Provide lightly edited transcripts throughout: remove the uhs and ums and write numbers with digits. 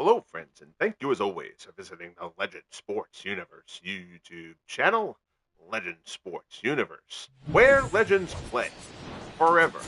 Hello, friends, and thank you as always for visiting the Legend Sports Universe YouTube channel, Legend Sports Universe, where legends play forever.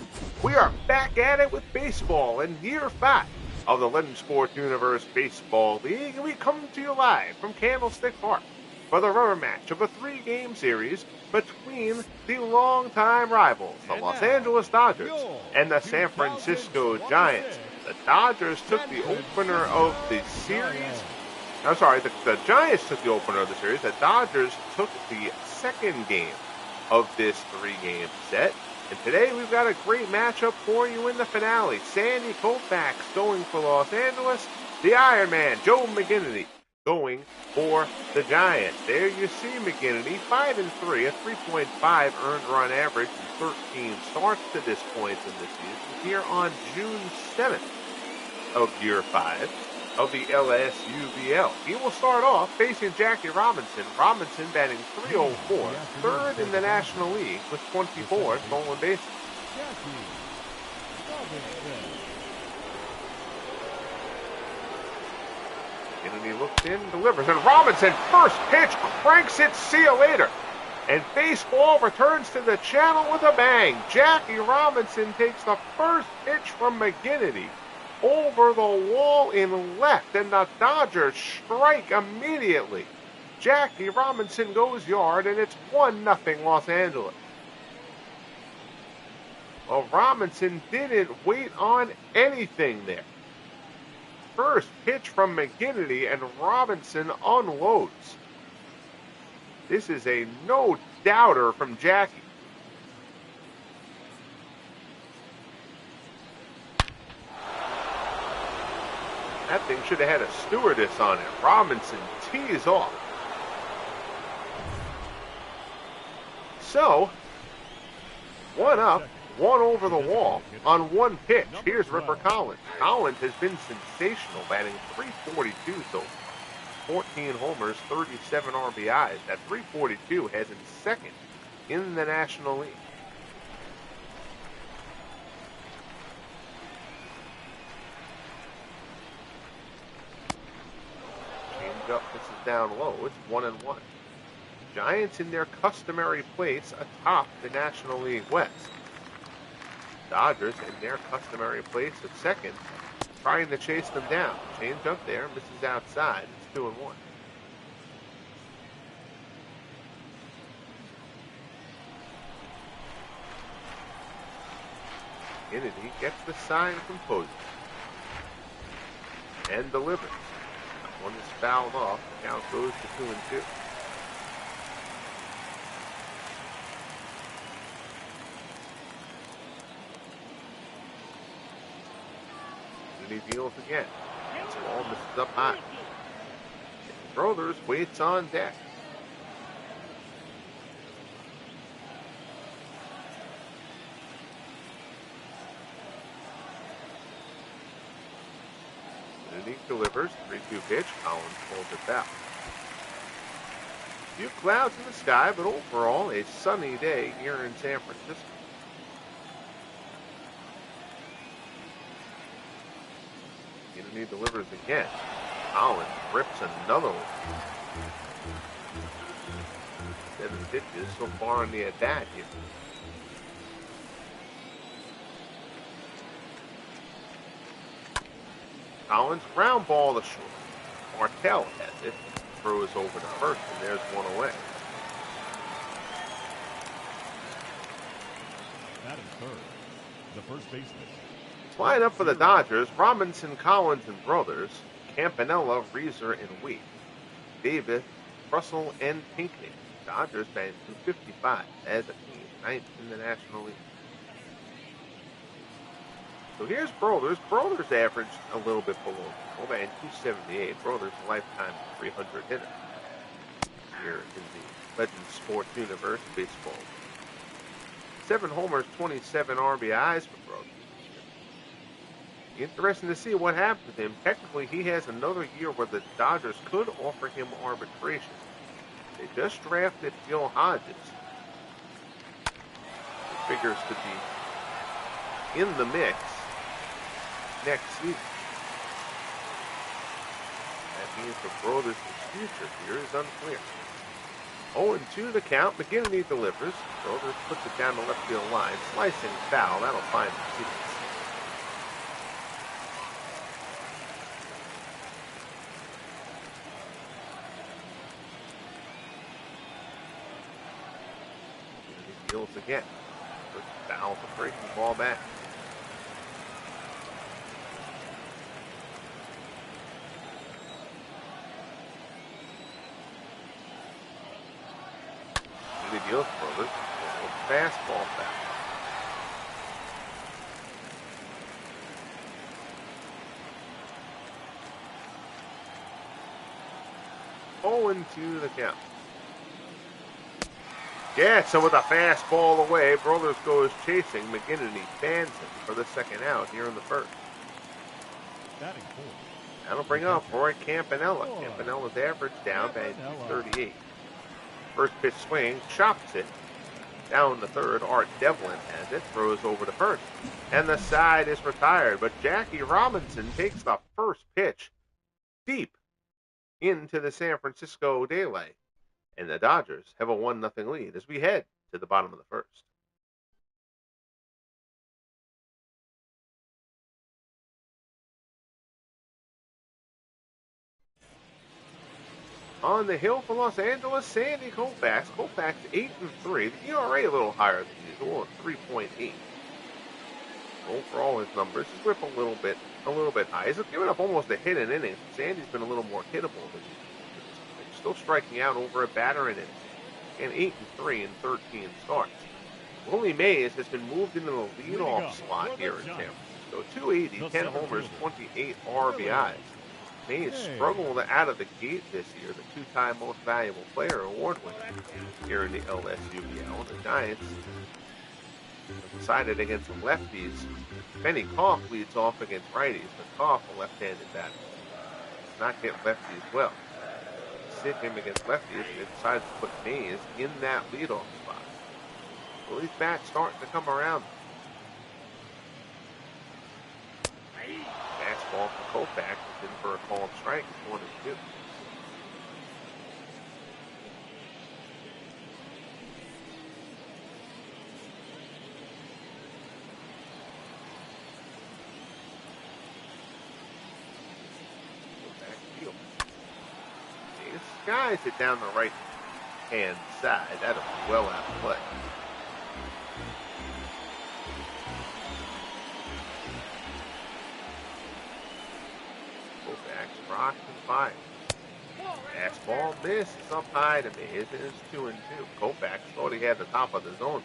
We are back at it with baseball in year 5 of the Legend Sports Universe Baseball League, and we come to you live from Candlestick Park for the rubber match of a 3-game series between the longtime rivals, the Los Angeles Dodgers and the San Francisco Giants. The Dodgers took the opener of the series. I'm sorry, the Giants took the opener of the series. The Dodgers took the second game of this 3-game set. And today we've got a great matchup for you in the finale. Sandy Koufax going for Los Angeles. The Iron Man, Joe McGinnity, going for the Giants. There you see McGinnity, 5-3, a 3.5 earned run average in 13 starts to this point in the season, here on June 7th of year 5 of the LSUBL. He will start off facing Jackie Robinson. Robinson batting .304, third in the National League with 24 stolen bases. Kennedy looks in, delivers, and Robinson, first pitch, cranks it, see you later. And baseball returns to the channel with a bang. Jackie Robinson takes the first pitch from McGinnity over the wall in left, and the Dodgers strike immediately. Jackie Robinson goes yard, and it's 1-0 Los Angeles. Well, Robinson didn't wait on anything there. First pitch from McGinnity, and Robinson unloads. This is a no-doubter from Jackie. That thing should have had a stewardess on it. Robinson tees off. So, 1 up, 1 over the wall on 1 pitch. Here's Ripper Collins. Collins has been sensational, batting .342 so far. 14 homers, 37 RBIs. That .342 has him second in the National League. Changeup, this is down low. It's 1-1. Giants in their customary place atop the National League West. Dodgers in their customary place at second, trying to chase them down. Change up there, misses outside. It's 2-1. Kennedy gets the sign from Posey and delivers. That one is fouled off. The count goes to 2-2. He deals again. This ball misses up high. And Brothers waits on deck. Kennedy delivers. 3-2 pitch. Collins pulls it back. A few clouds in the sky, but overall a sunny day here in San Francisco. Kennedy delivers again. Collins rips another one. 7 pitches so far in the at-bat here. Collins ground ball to short. Martell has it. Throws over to first, and there's one away. That is third. The first baseman. Line up for the Dodgers: Robinson, Collins, and Brothers, Campanella, Reeser, and Wheat, Davis, Russell, and Pinckney. Dodgers batting .255 as a team, 9th in the National League. So here's Brothers. Brothers averaged a little bit below. Batting .278. Brothers a lifetime 300 hitter here in the Legend Sports Universe baseball. 7 homers, 27 RBIs for Brothers. Interesting to see what happens with him. Technically, he has another year where the Dodgers could offer him arbitration. They just drafted Gil Hodges. He figures to be in the mix next season. means for Brothers' future here is unclear. 0-2 the count. McGinnity delivers. Brothers puts it down the left field line. Slicing foul. That'll find the seats. McGinnity deals again. Puts foul to break the ball back. Deals Brothers. Fastball foul. Oh, and 2 the count. Yeah, so with a fastball away, Brothers goes chasing. McGinnity fans him for the second out here in the first. That'll bring up Roy Campanella. Campanella's average down by 238. First pitch swing, chops it. Down the third, Art Devlin has it, throws over to first. And the side is retired, but Jackie Robinson takes the first pitch deep into the San Francisco daylight. And the Dodgers have a 1-0 lead as we head to the bottom of the first. On the hill for Los Angeles, Sandy Koufax. Koufax 8-3. The ERA a little higher than usual at 3.8. Overall, his numbers, his whip a little bit high. He's given up almost a hit an inning. Sandy's been a little more hittable than usual. Still striking out over a batter in it. And 8-3 in 13 starts. Willie Mays has been moved into the leadoff slot here in San Francisco. 280, 10 homers, 28 RBIs. Mays struggled out of the gate this year, the two-time Most Valuable Player award winner here in the LSUBL. The Giants decided against the lefties. Benny Koff leads off against righties, but Koff, a left-handed batter, does not hit lefties well. Sit him against lefties, and they decided to put Mays in that leadoff spot. Well, these bats starting to come around. Fastball for Koufax is in for a called strike. It's 1-2. Backfield. He skies it down the right hand side. That was well out of play. Rocked and fired. Fastball misses up high to me. It is 2-2. Koufax thought he had the top of the zone.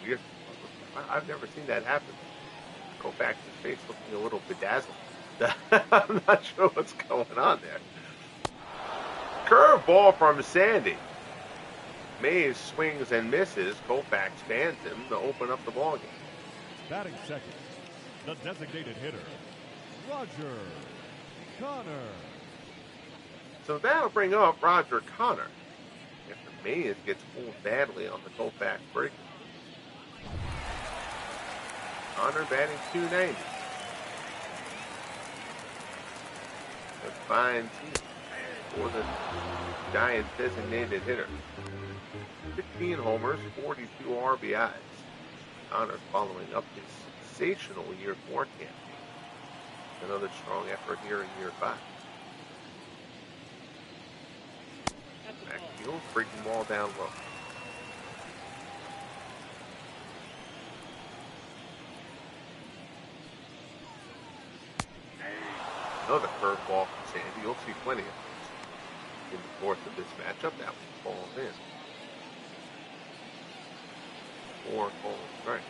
Weird. I've never seen that happen. Koufax's face looking a little bedazzled. I'm not sure what's going on there. Curveball from Sandy. Mays swings and misses. Koufax fans him to open up the ballgame. Batting second, the designated hitter, Roger Connor. So that'll bring up Roger Connor after Mays gets pulled badly on the Koufax break. Connor batting .290. A fine team for the Giants designated hitter. 15 homers, 42 RBIs. Connor following up his sensational year 4 campaign. Another strong effort here in year 5. Backfield, breaking ball down low. Another curveball from Sandy. You'll see plenty of those in the course of this matchup. That one falls in. 4 called strike.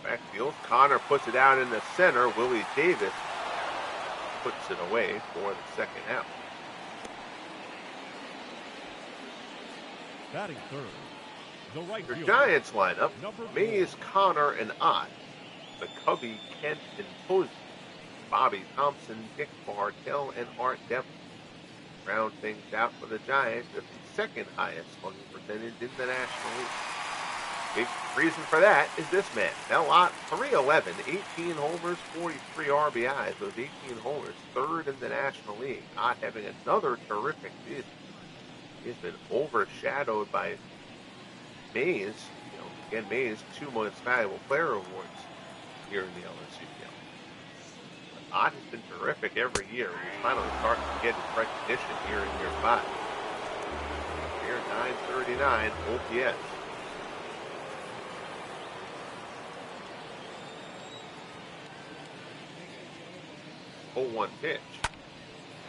Backfield. Connor puts it out in the center. Willie Davis puts it away for the second out. Batting third, the right Your fielder, Giants lineup: number 4. Mays, Connor, and Ott. McCovey, Kent, and Posey. Bobby Thompson, Dick Bartell, and Art Devlin. Round things out for the Giants. second highest slugging percentage in the National League. Big reason for that is this man. Now, 311, 18 homers, 43 RBIs. Those 18 homers, third in the National League. Not having another terrific season. He's been overshadowed by Mays. Again, Mays, 2 Most Valuable Player awards here in the LSUPL. But Ott has been terrific every year. He's finally starting to get his recognition here in year 5. Here, 939 OPS. 0-1 pitch.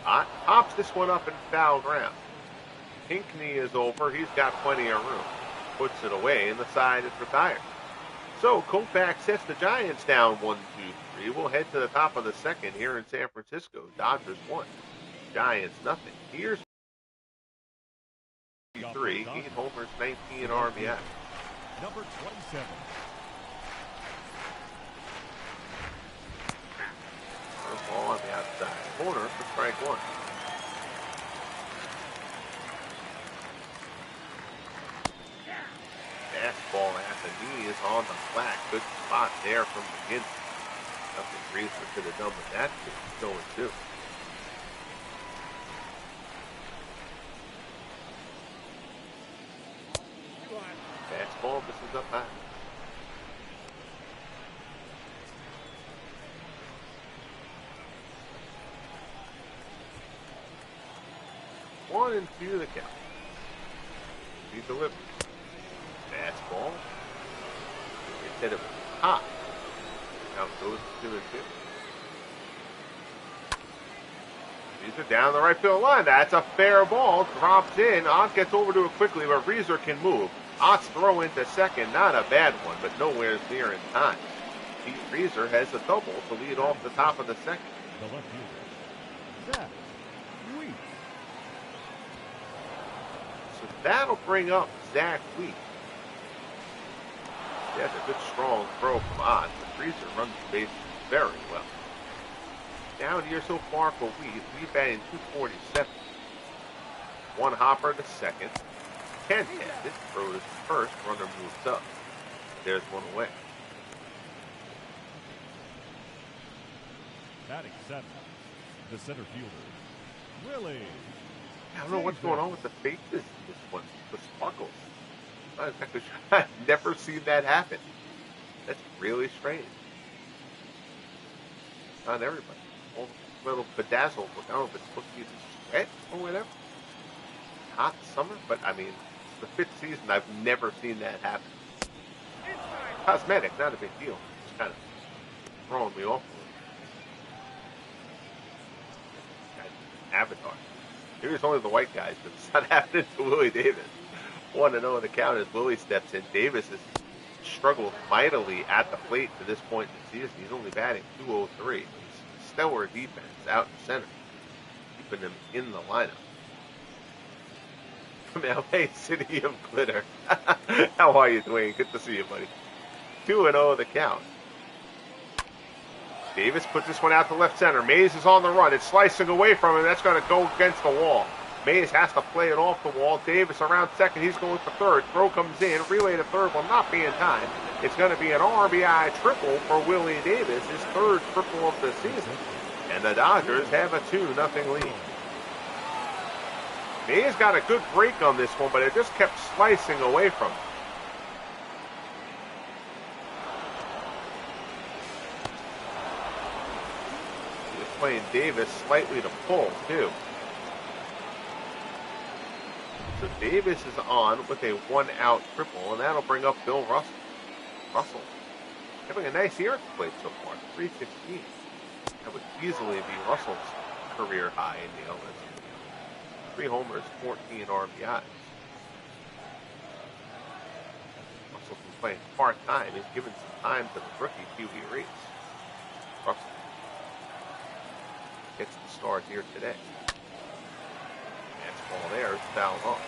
Ott pops this one up and foul ground. Pinckney is over. He's got plenty of room. Puts it away, and the side is retired. So Koufax sets the Giants down 1-2-3. We'll head to the top of the second here in San Francisco. Dodgers 1, Giants nothing. Here's 3, 8 homers, 19 RBI. Number 27. Ball on the outside corner for strike 1. Fastball at the knees on the flat. Good spot there from McGinnity. Nothing Reeser could have done with that. It's 0-2. Fastball misses up high. 1-2 the count. He delivers. Fastball. It's hit it hot. Count goes to 2-2. These are down the right field line. That's a fair ball. Drops in. Ott gets over to it quickly, but Reeser can move. Ott's throw into second. Not a bad one, but nowhere near in time. Pete Reeser has a double to lead off the top of the second. The left fielder, Zach Wheat. So that'll bring up Zach Wheat. That's a good strong throw from Ott, but Reeser runs the bases very well. Down here so far for Wheat. Wheat batting 247. One hopper to second. Kent has it. Throws first. Runner moves up. There's one away. Batting 7, the center fielder, Willie. I don't know what's going on with the faces in this one. The sparkles. I'm not exactly sure. I've never seen that happen. That's really strange. Not everybody. All the little bedazzled look. I don't know if it's supposed to be sweat or whatever. Hot summer, but I mean, it's the 5th season. I've never seen that happen. Cosmetic, not a big deal. It's kind of throwing me off a little. Avatar. Here's only the white guys, but it's not happening to Willie Davis. 1-0 in the count as Willie steps in. Davis has struggled mightily at the plate to this point in the season. He's only batting 203. He's stellar defense out in center, keeping him in the lineup. From LA City of Glitter. How are you, Dwayne? Good to see you, buddy. 2-0 the count. Davis puts this one out to left center. Mays is on the run. It's slicing away from him. That's going to go against the wall. Mays has to play it off the wall. Davis around second. He's going for third. Throw comes in. Relay to third will not be in time. It's going to be an RBI triple for Willie Davis, his 3rd triple of the season. And the Dodgers have a 2-0 lead. Mays got a good break on this one, but it just kept slicing away from him. He's playing Davis slightly to pull, too. So Davis is on with a 1-out triple, and that'll bring up Bill Russell. Russell having a nice year at the plate so far, 315. That would easily be Russell's career high in the LSU. 3 homers, 14 RBIs. Russell's been playing part-time. He's given some time to the rookie QB Reese. Russell gets the start here today. Fastball there is fouled off.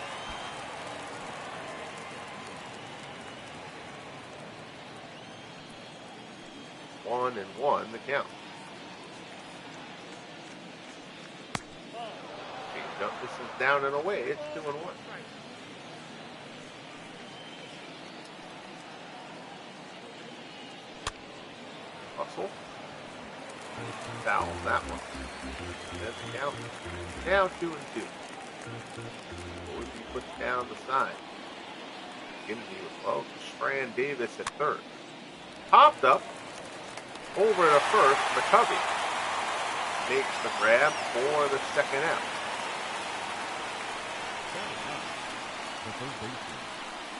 1-1 the count. Changed up This is down and away. It's 2-1. Russell. Foul that one. That's the count. Now 2-2. He puts down the side. McGinnity with love. Strand Davis at third. Popped up. Over to first. McCovey makes the grab for the second out.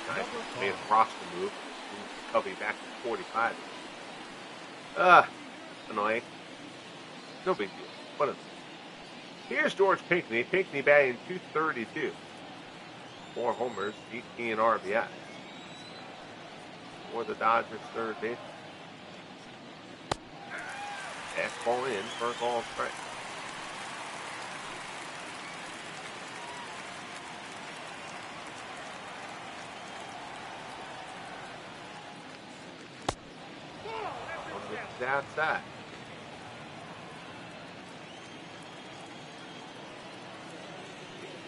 Nice. Made a roster move. Covey back to 45. Annoying. No big deal. What is it? Here's George Pinckney. Pinckney batting .232. 4 homers, 18 RBIs. For the Dodgers third base. Fastball in for a ball strike. Outside.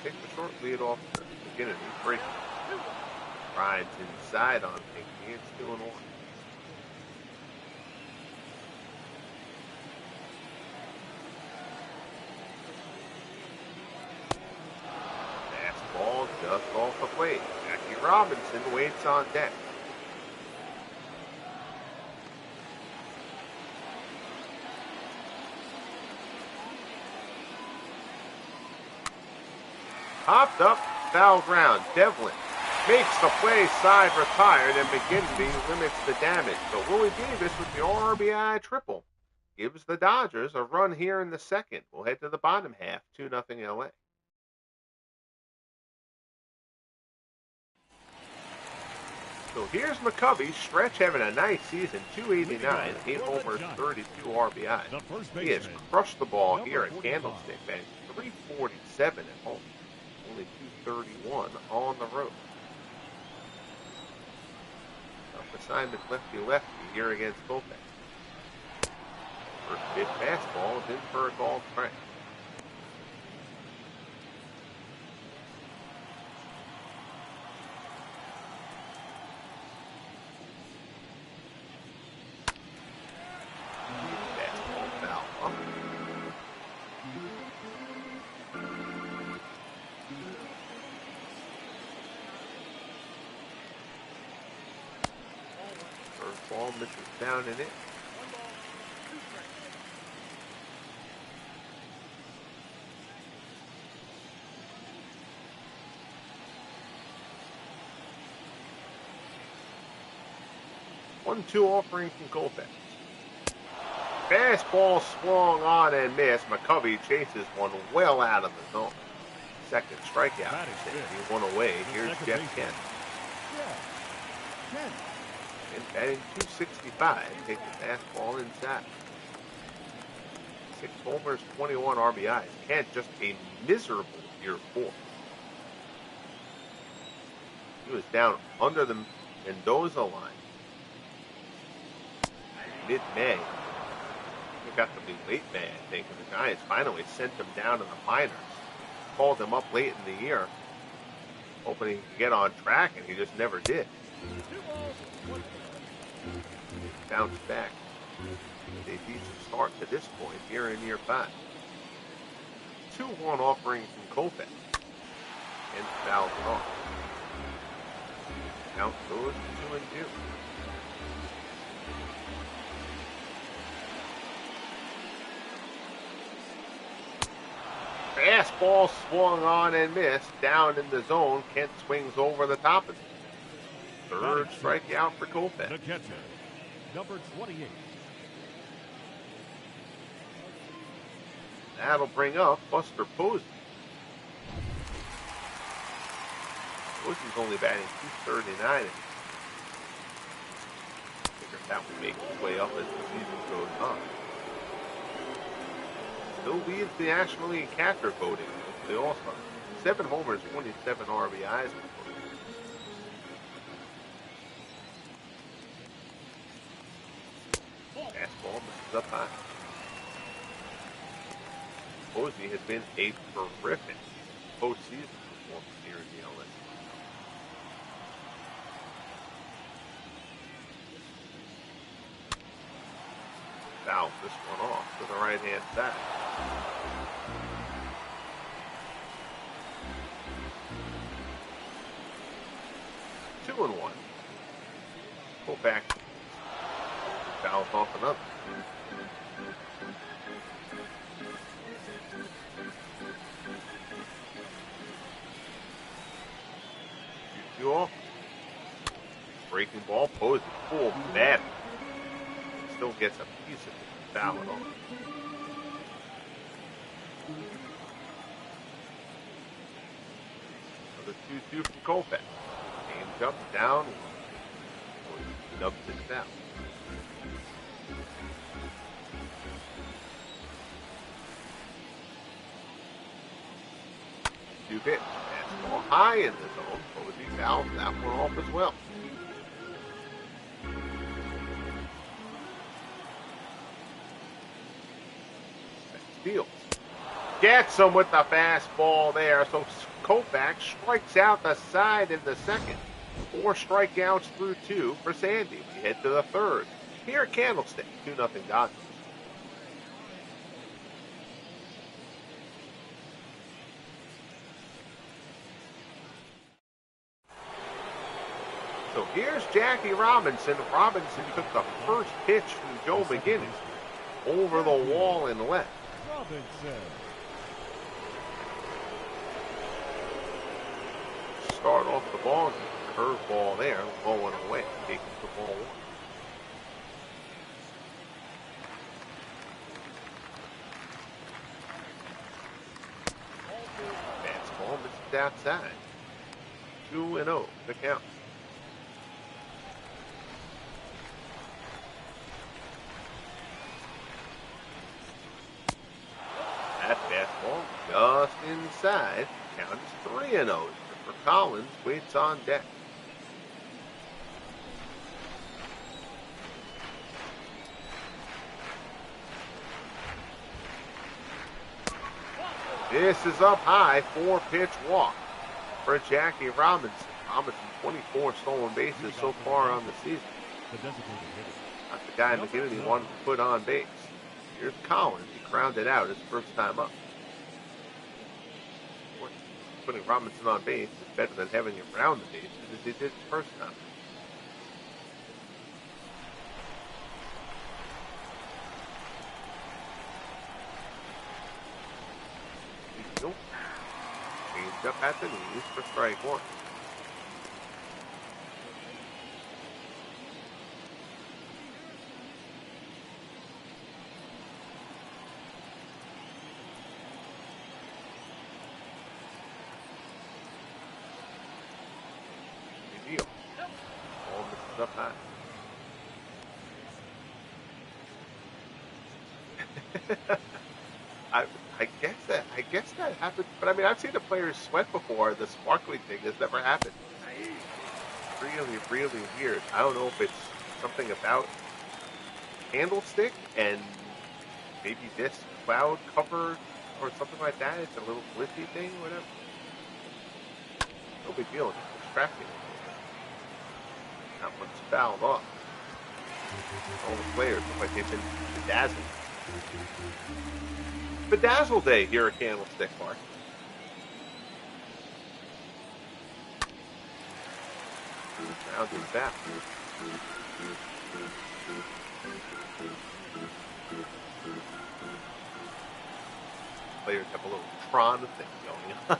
Take the short lead off McGinnity. Break. Rides inside on Pinckney. It's 2-1. Fastball just off the plate. Jackie Robinson waits on deck. Popped up, foul ground. Devlin makes the play, side retired, and McGinnity limits the damage. But Willie Davis with the RBI triple gives the Dodgers a run here in the second. We'll head to the bottom half, 2-0 LA. So here's McCovey, stretch having a nice season, 289, 8 homers, 32 RBIs. He has crushed the ball here at Candlestick, and 347 at home. Only 231 on the road. Tough assignment lefty-lefty here against Koufax. First pitch fastball is in for a call strike. Ball misses down and in. One-two offering from Koufax. Fastball swung on and missed. McCovey chases one well out of the zone. Second strikeout. He won away. Here's Jeff Kent. And batting .265, taking fastball inside. 6 homers, 21 RBIs. Kent just a miserable year 4. He was down under the Mendoza line mid-May. It got to be late May, I think, and the Giants finally sent him down in the minors. Called him up late in the year, hoping he could get on track, and he just never did. Bounced back. A decent start to this point here in year 5. 2-1 offering from Koufax. And fouls it off. Count goes to 2-2. Fastball swung on and missed. Down in the zone. Kent swings over the top of it. Third strikeout for Koufax. The catcher, number 28. That'll bring up Buster Posey. Posey's only batting .239. Figure that would make his way up as the season goes on. Still leads the National League catcher voting for the All-Star. 7 homers, 27 RBIs. Fastball misses up high. Posey has been a terrific postseason performance here in the LSU. Fouls this one off to the right-hand side. Two and one. Koufax fouls off another. Two off. Breaking ball, posing full bad. Still gets a piece of it. Foul it off. Another 2-2 from Koufax. Game jump down. Dubs it down. Two hits. Fastball high in the zone. Posey fouls that one off as well. Fields gets him with the fastball there. So Koufax strikes out the side in the second. 4 strikeouts through 2 for Sandy. We head to the third. Here at Candlestick, 2-0 Gotw. So here's Jackie Robinson. Robinson took the first pitch from Joe McGinnity over the wall and left. Robinson. Start off the ball, curveball there, low and away, taking the ball one. Fastball misses outside. 2-0 the count. That fastball just inside. Count is 3-0. For Collins, waits on deck. This is up high. 4-pitch walk for Jackie Robinson. Robinson 24 stolen bases so far on the season. Not the guy McGinnity wanted to put on base. Here's Collins. He crowned it out his first time up. Putting Robinson on base is better than having him round the bases as he did his first time. Changed up at the knees for strike one. Up high. I guess that happened, but I mean I've seen the players sweat before. The sparkly thing has never happened. Really, really weird. I don't know if it's something about Candlestick and maybe this cloud cover or something like that. It's a little glitzy thing, whatever. No big deal. It's distracting. That one's fouled off. All the players look like they've been bedazzled. Bedazzle day here at Candlestick Park. Round and back. Players have a little Tron thing going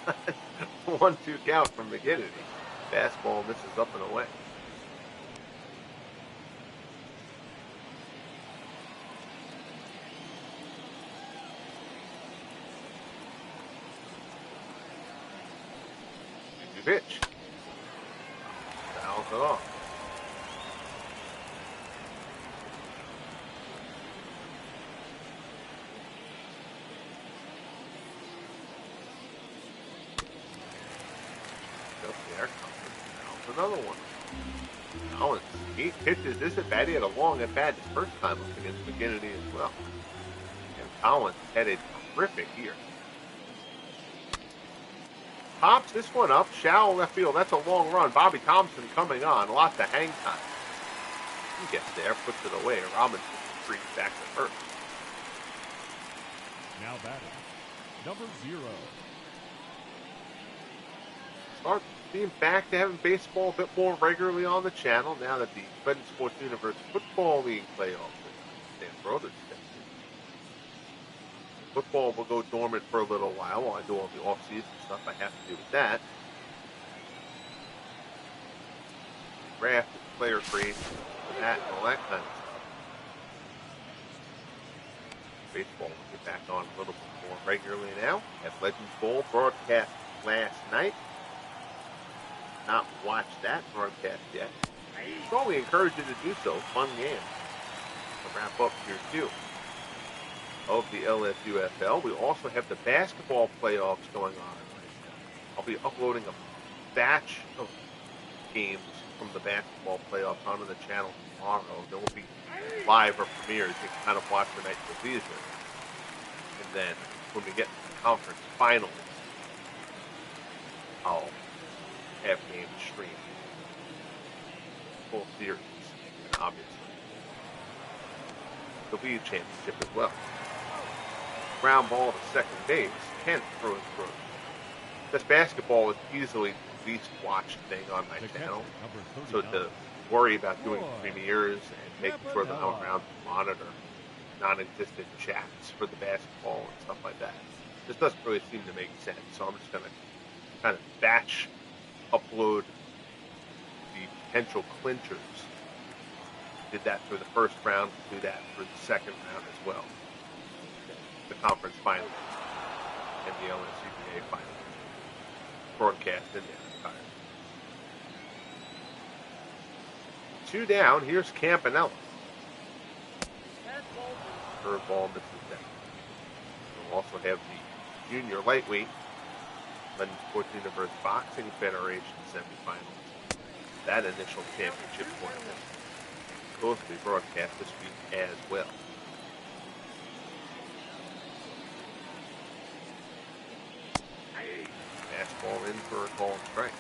on. 1-2 count from McGinnity. Fastball misses up and away. Pitch. Fouls it off. Just there. Fouls another one. Collins, he pitches this at bat. He had a long at bat his first time up against McGinnity as well. And Collins had a terrific year. Pops this one up. Shallow left field. That's a long run. Bobby Thompson coming on. Lots of hang time. He gets there, puts it away. Robinson retreats back to first. Now batting, number 0. Start being back to having baseball a bit more regularly on the channel now that the Legend Sports Universe Football League playoffs stand for others. Football will go dormant for a little while I do all the off-season stuff I have to do with that. Draft, player creation, that, and all that kind of stuff. Baseball will get back on a little bit more regularly now. At Legends Bowl broadcast last night. Not watched that broadcast yet. Strongly encourage you to do so. Fun game. To wrap up Tier 2 of the LSUFL. We also have the basketball playoffs going on right now. I'll be uploading a batch of games from the basketball playoffs onto the channel tomorrow. There will be live or premieres. You can kind of watch the night you're leisure. And then when we get to the conference finals, I'll have games streamed. Full series, and obviously the league championship as well. Ground ball to second base, 10th through. This basketball is easily the least watched thing on my channel. So to worry about doing premieres and making sure that I'm around to monitor non-existent chats for the basketball and stuff like that, this doesn't really seem to make sense. So I'm just going to kind of batch upload the potential clinchers. Did that for the first round, do that for the second round as well. The conference finals and the LNCBA finals. Broadcast in their entirety. 2 down, here's Campanella. Curveball misses down. We'll also have the junior lightweight Legend Sports Universe Boxing Federation semifinals. That initial championship tournament supposed to be broadcast this week as well. Fastball in for a call strike.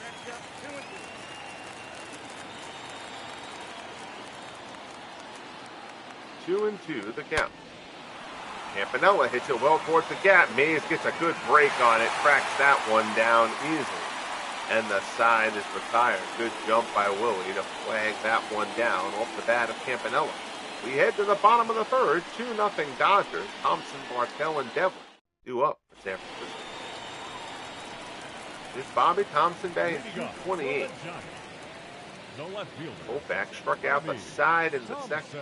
2-2 the count. Campanella hits it well towards the gap. Mays gets a good break on it, tracks that one down easily. And the side is retired. Good jump by Willie to flag that one down off the bat of Campanella. We head to the bottom of the third. 2-0 Dodgers. Thompson, Bartell, and Devlin due up for San Francisco. It's Bobby Thompson Day in 228. Koufax struck out the side in the second.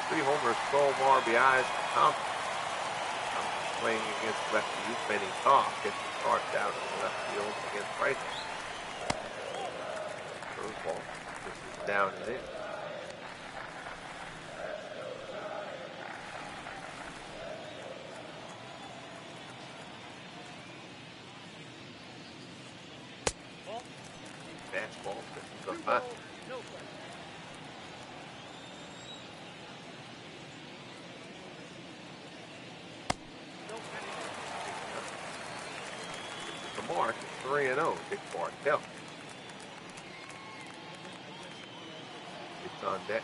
3 homers, 12 RBIs for Thompson. Thompson playing against lefties. Benny Koff gets the start out in the left field against righties. Curveball. This is down and in. Fastball. This is a hot. The mark is 3-0. Dick Bartell. It's on deck.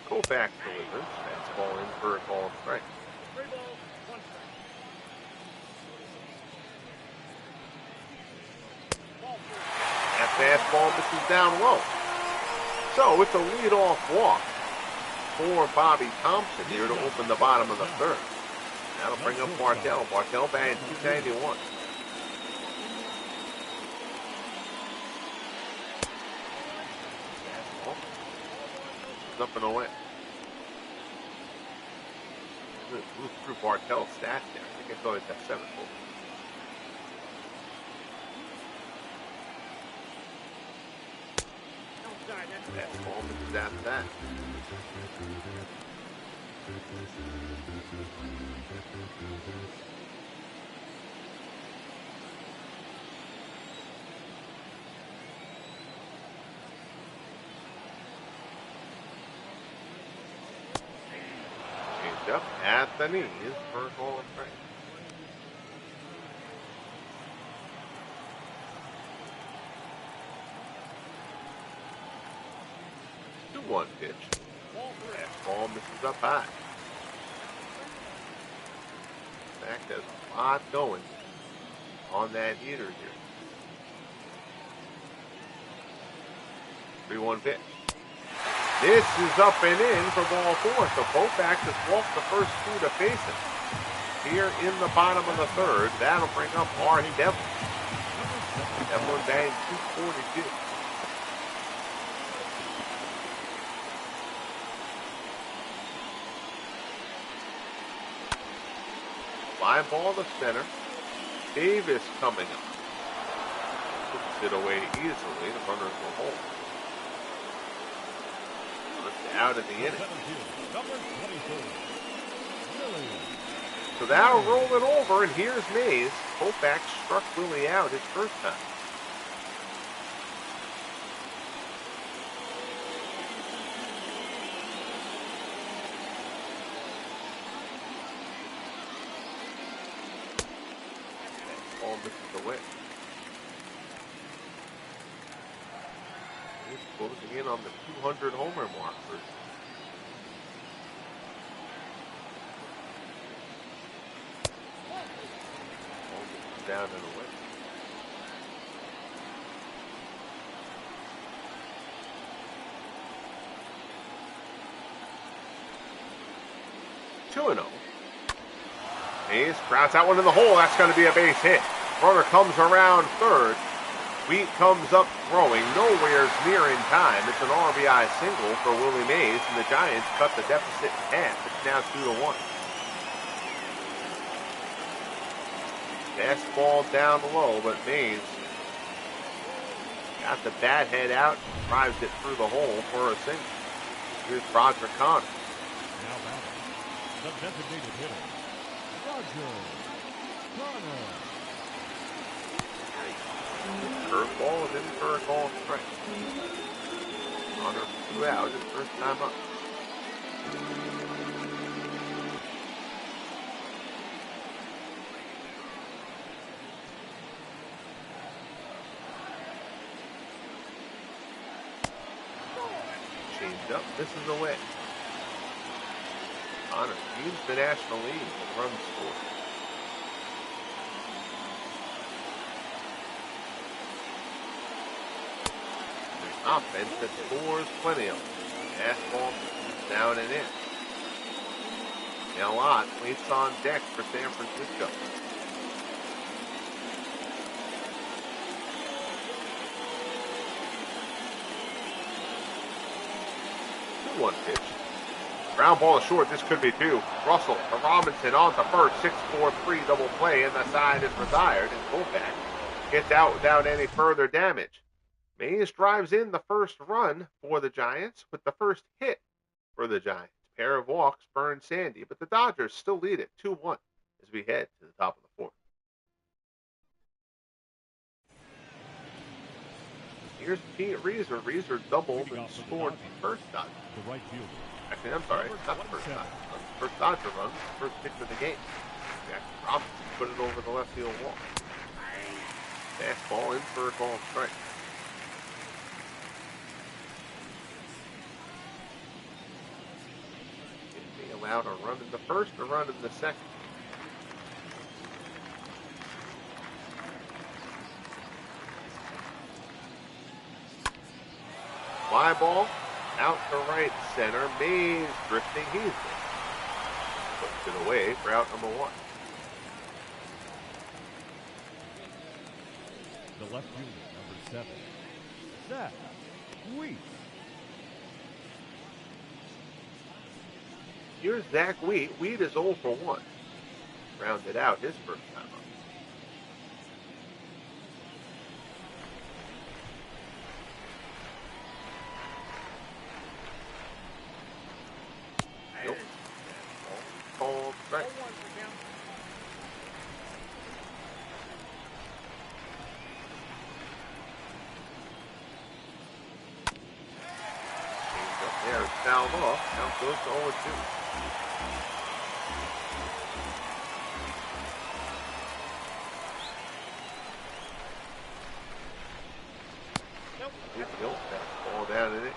Koufax delivers. Fastball in for a call strike. That fastball misses down low. So it's a leadoff walk for Bobby Thompson here to open the bottom of the third. That'll bring up Bartell. Bartell batting 291. Fastball. Up and away. Move through Bartell's stats there. I think it's always that 7 hole. Fastball misses after that. Change up at the knees for a call strike. 2-1 pitch. Fastball misses up high. Fact, there's a lot going on that heater here. 3-1 pitch. This is up and in for ball 4. So Koufax has walked the first 2 to face him. Here in the bottom of the third, that'll bring up Martin Devlin. Devlin banged 242. Fly ball to center. Davis coming up. Puts it away easily. The runners will hold. Out of the inning. So that'll roll it over, and here's Mays. Koufax struck Willie out his first time. Ball misses away. He's closing in on the 200 homer mark for down and away. Two and 0. Mays grounds that one in the hole. That's going to be a base hit. Runner comes around third. Wheat comes up throwing, nowhere's near in time. It's an RBI single for Willie Mays, and the Giants cut the deficit in half. It's now 2-1. Fastball down low, but Mays got the bat head out, drives it through the hole for a single. Here's Roger Connor. Now batting, the designated hitter, Roger Connor. Curveball is in for a call strike. Connor 2 out, his first time up. Changed up, misses away. Connor leads the National League in runs scored. Offense that scores plenty of them. Fastball down and in. Now Lott waits on deck for San Francisco. One pitch. Ground ball is short. This could be 2. Russell to Robinson on to first. 6-4-3 double play, and the side is retired. And Koufax gets out without any further damage. Mays drives in the first run for the Giants with the first hit for the Giants. Pair of walks burn Sandy, but the Dodgers still lead it 2-1 as we head to the top of the fourth. Here's Pete Reeser. Reeser doubled and scored the first Dodger. The right fielder. Actually, I'm sorry, not the first Dodger. First Dodger run, first pitch of the game. Jackson Robinson put it over the left field wall. Fastball in for a call strike. Allowed a run in the first, a run in the second. Fly ball out to right center. Mays drifting. He's there. Puts it away for out number 1. The left fielder, number 7, Zach Wheat. Here's Zach Wheat. Wheat is 0 for 1. Rounded out his first time up. Nope. Called strike. Changed up there. It's fouled off. Count goes to 0-2. Big hill fastball down in it.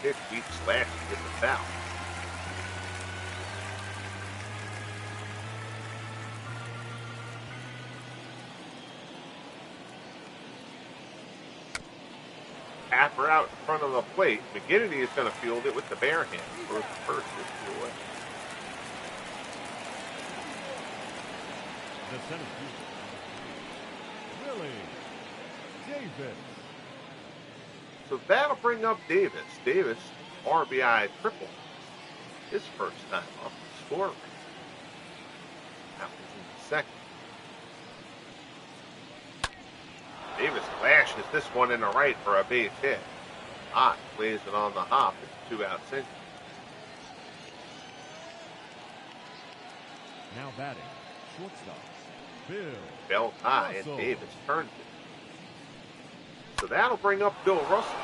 Pitch beats Slash to get the foul. Tapper out in front of the plate. McGinnity is going to field it with the bare hand. First 50 away. The center fielder, Willie Davis. So that'll bring up Davis. Davis, RBI triple. His first time up scoring. That was in the second. Davis flashes this one in the right for a base hit. Ott plays it on the hop. It's a 2-out single. Now batting, shortstop, Bell tie, and Davis turns it. So that'll bring up Bill Russell.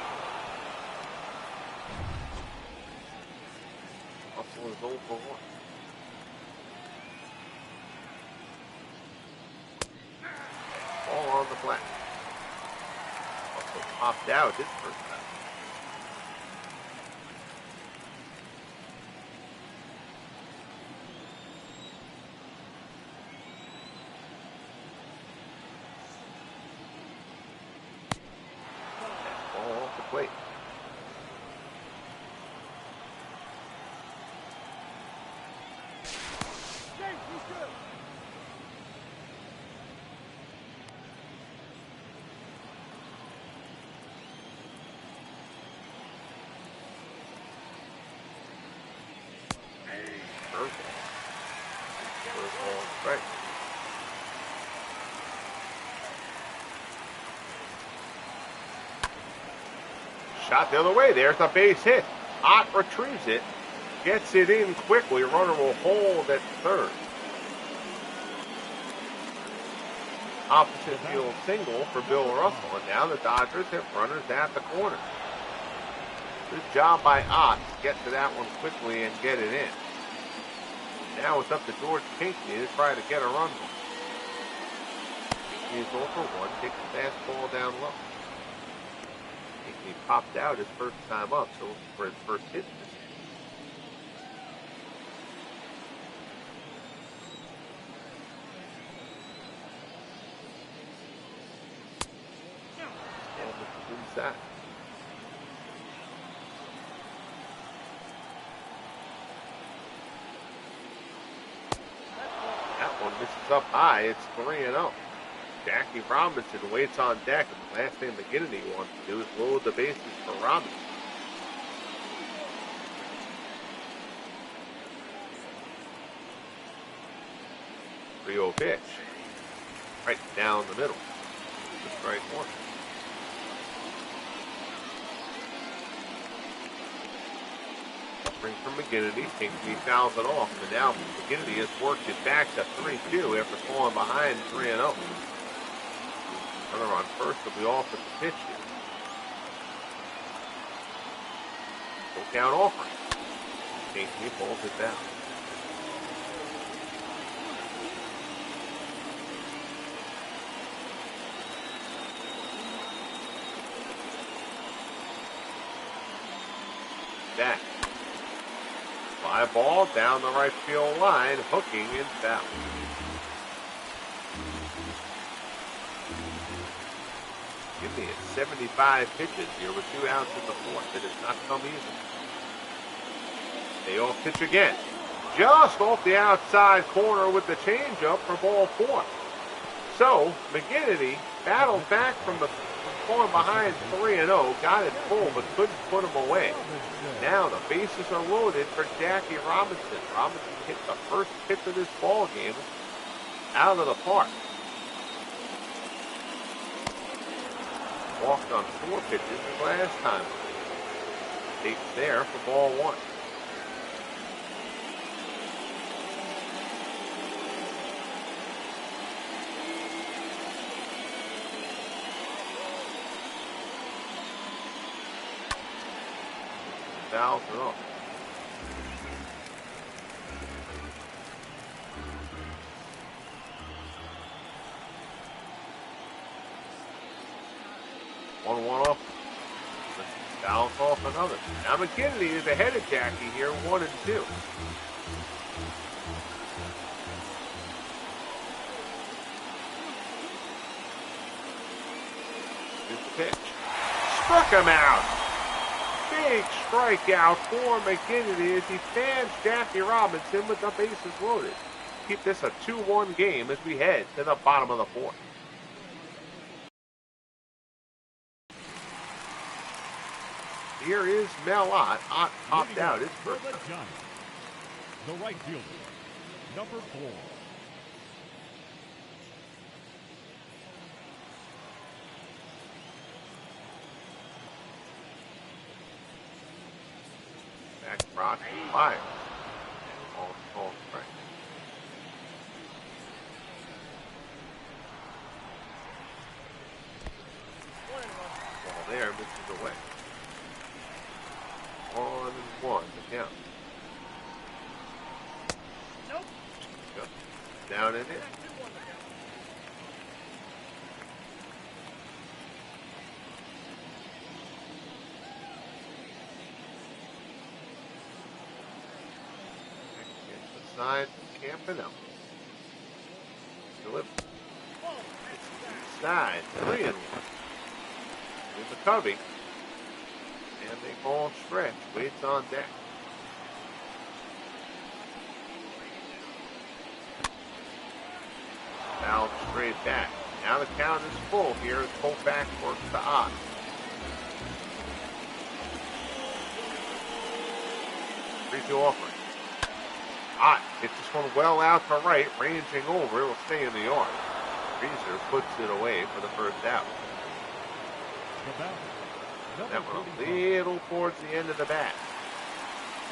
Russell is 0 for 1. Ball on the flat. Russell popped out his first time. Plate. Right. Shot the other way. There's a base hit. Ott retrieves it. Gets it in quickly. Runner will hold at third. Opposite field single for Bill Russell. And now the Dodgers have runners at the corner. Good job by Ott to get to that one quickly and get it in. Now it's up to George Pinckney to try to get a run. He's 0 for 1. Takes the fastball down low. He popped out his first time up, so for his first hit this year. And this is inside. That one misses up high. It's 3-0. Jackie Robinson waits on deck, and the last thing McGinnity wants to do is load the bases for Robinson. Rio pitch. Right down the middle. Just right one. Spring from McGinnity. Pinckney fouls it off, and now McGinnity has worked it back to 3-2 after falling behind 3-0. Runner on first will be off at the pitch here. Full count offering. Pinckney pulls it down. Back. Fly ball down the right field line, hooking and foul. Give me it 75 pitches here with 2 outs in the fourth. It has not come easy. They off pitch again. Just off the outside corner with the changeup for ball 4. So McGinnity battled back from falling behind 3-0, got it full but couldn't put him away. Now the bases are loaded for Jackie Robinson. Robinson hit the first pitch of this ball game out of the park. Walked on 4 pitches last time. Takes there for ball 1. fouls it off. One off. Fouls off another. Now McGinnity is ahead of Jackie here, 1 and 2. Here's the pitch. Struck him out. Big strikeout for McGinnity as he fans Jackie Robinson with the bases loaded. Keep this a 2-1 game as we head to the bottom of the 4th. Here is Mel Ott. Ott popped out his first time. The right fielder, number 4. Back Brock fire. All strike. Ball there, misses away. 1-1 to count. Nope. Down and in. Against the side, Campanella. Delivered. It's inside, 3-1. Here's McCovey. And they call stretch. Waits on deck. Foul straight back. Now the count is full here as Koufax works to Ott. Three-two offering. Ott hits this one well out to right, ranging over. It'll stay in the yard. Reeser puts it away for the first out. That one a little towards the end of the bat.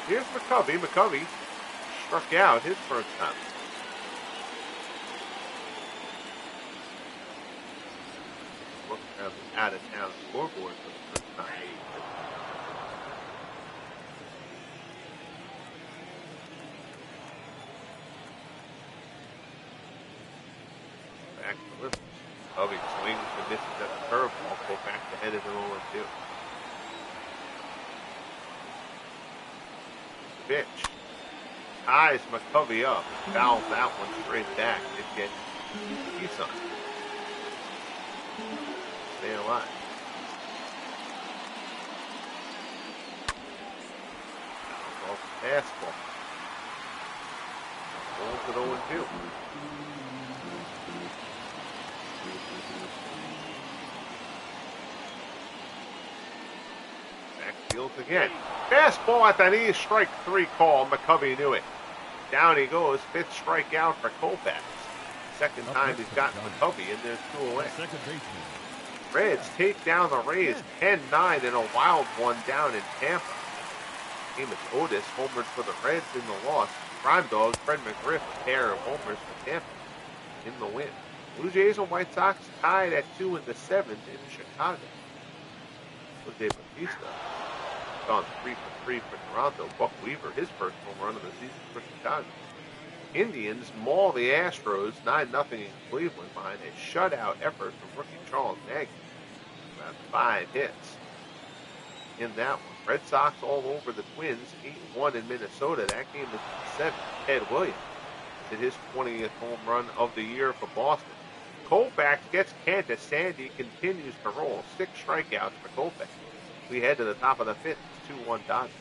Here's McCovey. McCovey struck out his first time. Look at the out-of-town scoreboard for the first time. Back to Lsubl. McCovey swings and misses at the curveball. Koufax ahead of the 0-2. Pitch. Ties McCovey up. Fouls that one straight back. It gets Keeson. Stay alive. Fouls off the fastball. Holds it 0-2. Backfields again. Fastball at the knee, strike 3 call. McCovey knew it. Down he goes. 5th strikeout for Koufax. Second time he's gotten McCovey, and there's 2 away. Reds take down the Rays 10-9 in a wild one down in Tampa. Amos Otis homered for the Reds in the loss. Prime Dog Fred McGriff a pair of homers for Tampa in the win. Blue Jays and White Sox tied at 2 in the 7th in Chicago. Jose Bautista gone 3 for 3 for Toronto. Buck Weaver, his first home run of the season for Chicago. Indians maul the Astros 9-0 in Cleveland behind a shutout effort from rookie Charles Nagy. About 5 hits in that one. Red Sox all over the Twins, 8-1 in Minnesota. That game is 7th. Ted Williams did his 20th home run of the year for Boston. Koufax gets Cantus. Sandy continues to roll. 6 strikeouts for Koufax. We head to the top of the 5th. It's 2-1 Dodgers.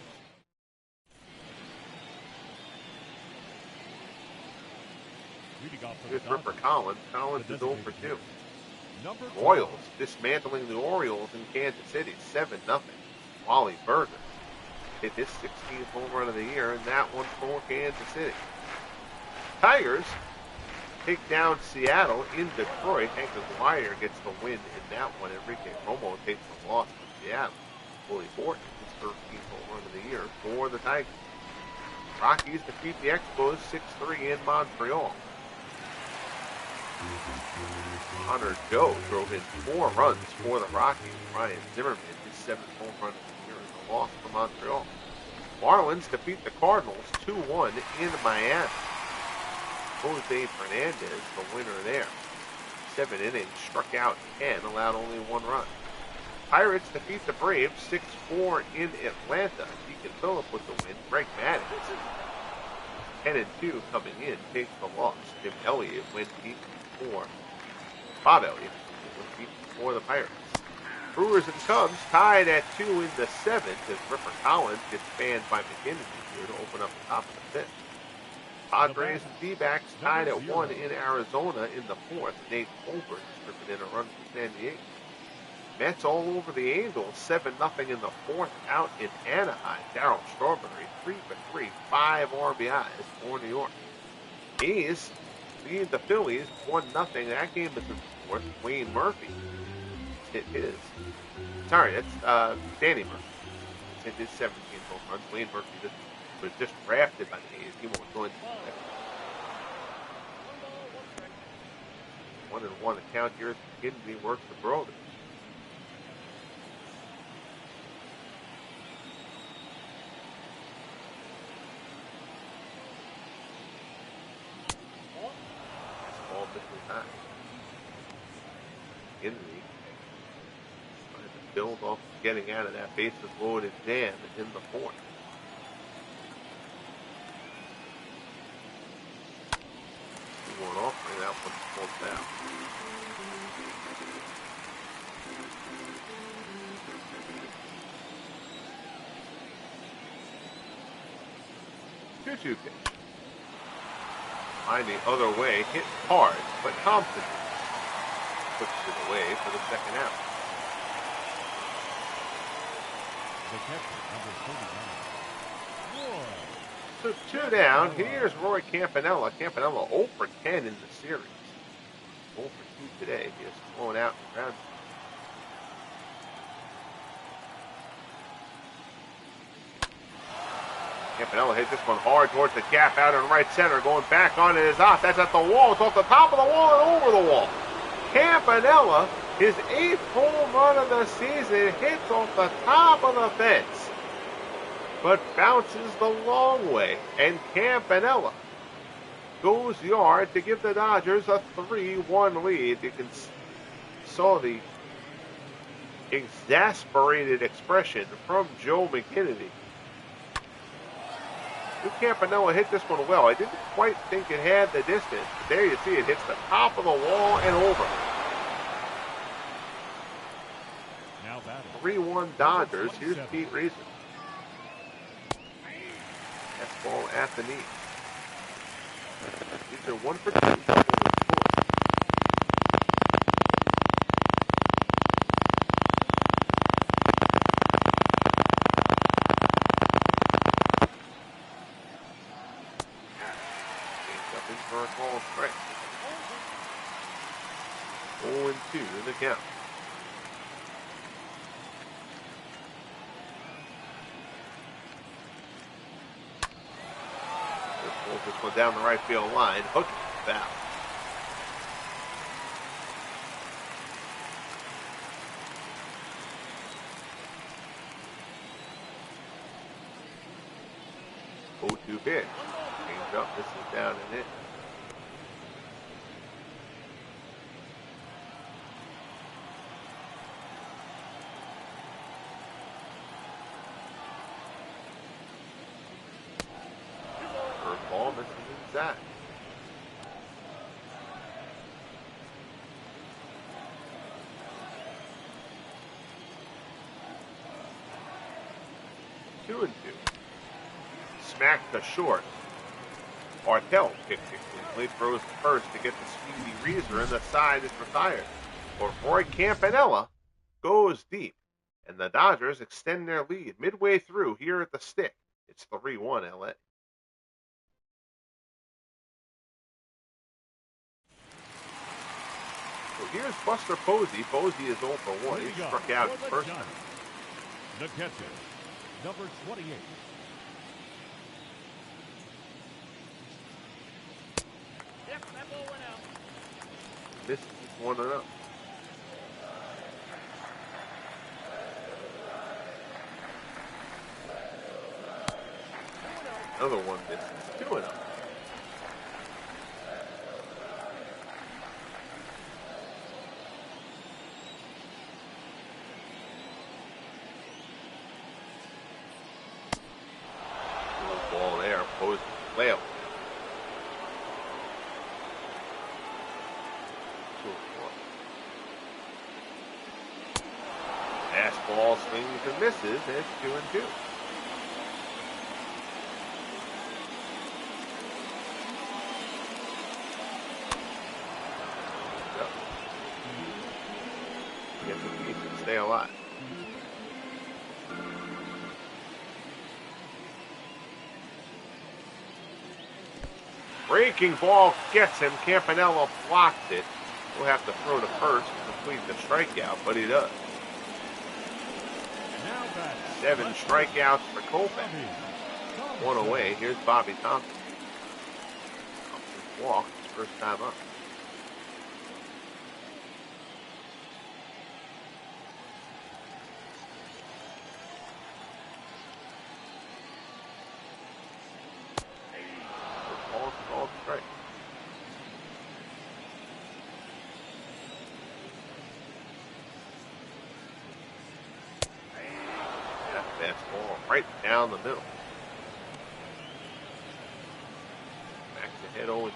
Here's Ripper Collins. Collins is 0 for 2. Royals dismantling the Orioles in Kansas City, 7-0. Wally Berger hit his 16th home run of the year, and that one for Kansas City. Tigers take down Seattle in Detroit. Hank McGwire gets the win in that one. Enrique Romo takes the loss for Seattle. Willie Horton, his 13th home run of the year for the Tigers. Rockies defeat the Expos 6-3 in Montreal. Connor Joe drove in 4 runs for the Rockies. Ryan Zimmerman, his 7th home run of the year in the loss for Montreal. Marlins defeat the Cardinals 2-1 in Miami. Jose Fernandez, the winner there. 7 innings, struck out 10, allowed only 1 run. Pirates defeat the Braves 6-4 in Atlanta. Deacon Phillip with the win. Greg Maddux, 10-2 coming in, takes the loss. Tim Elliott went deep for Bob Elliott went deep for the Pirates. Brewers and Cubs tied at 2 in the 7th as Ripper Collins gets banned by McGinnity here to open up the top of the 5th. Padres and D-backs tied at 1 in Arizona in the 4th. Nate Colbert stripping in a run for San Diego. Mets all over the Angels, 7-0 in the 4th out in Anaheim. Darryl Strawberry, 3 for 3, 5 RBIs for New York. A's lead the Phillies 1-0. That game is in the 4th. Wayne Murphy hit his. Sorry, that's Danny Murphy. Hit his 17th home run. Wayne Murphy was just drafted by the A's. He won't join the 1-1 account here as McGinnity works the Brewers. McGinnity trying to build off getting out of that bases loaded jam in the 4th. One off, and that one's pulled down. Two-two pitch. Find the other way, hit hard, but Thompson puts it away for the second out. The catcher, number 39. So 2 down. Here's Roy Campanella. Campanella 0 for 10 in the series. 0 for 2 today. He is thrown out in the ground. Campanella hit this one hard towards the gap out in right center. Going back on it is off. That's at the wall. It's off the top of the wall and over the wall. Campanella, his 8th home run of the season, hits off the top of the fence, but bounces the long way. And Campanella goes yard to give the Dodgers a 3-1 lead. You can saw the exasperated expression from Joe McGinnity. Campanella hit this one well. I didn't quite think it had the distance. But there you see it hits the top of the wall and over. Now batting. 3-1 Dodgers. Here's Pete Reason. Fastball at the knee. These are 1 for 2. For a call strike. 0-2 in the count. Pulls this one down the right field line. Hooked foul. Oh, 2 pitch. Change up. This is down and in. Ball misses inside. Two and 2. Smacked to short. Bartel kicks it cleanly, throws to first to get the speedy Reeser, and the side is retired. But Roy Campanella goes deep, and the Dodgers extend their lead midway through here at the stick. It's 3-1 LA. So here's Buster Posey. Posey is 0 for 1. He struck out his first time. The catcher, number 28. Yep, that ball went out. This is 1-0. Another one misses. 2-0. Ball there, opposed to Lsubl. 2-4. Fastball swings and misses. It's 2-2. Get the piece and stay alive. Breaking ball gets him. Campanella blocks it. He'll have to throw to first to complete the strikeout, but he does. 7 strikeouts for Koufax. 1 away. Here's Bobby Thompson. Thompson walked his first time up. Ball strike. Yeah, fastball right down the middle. Back to head 0-2.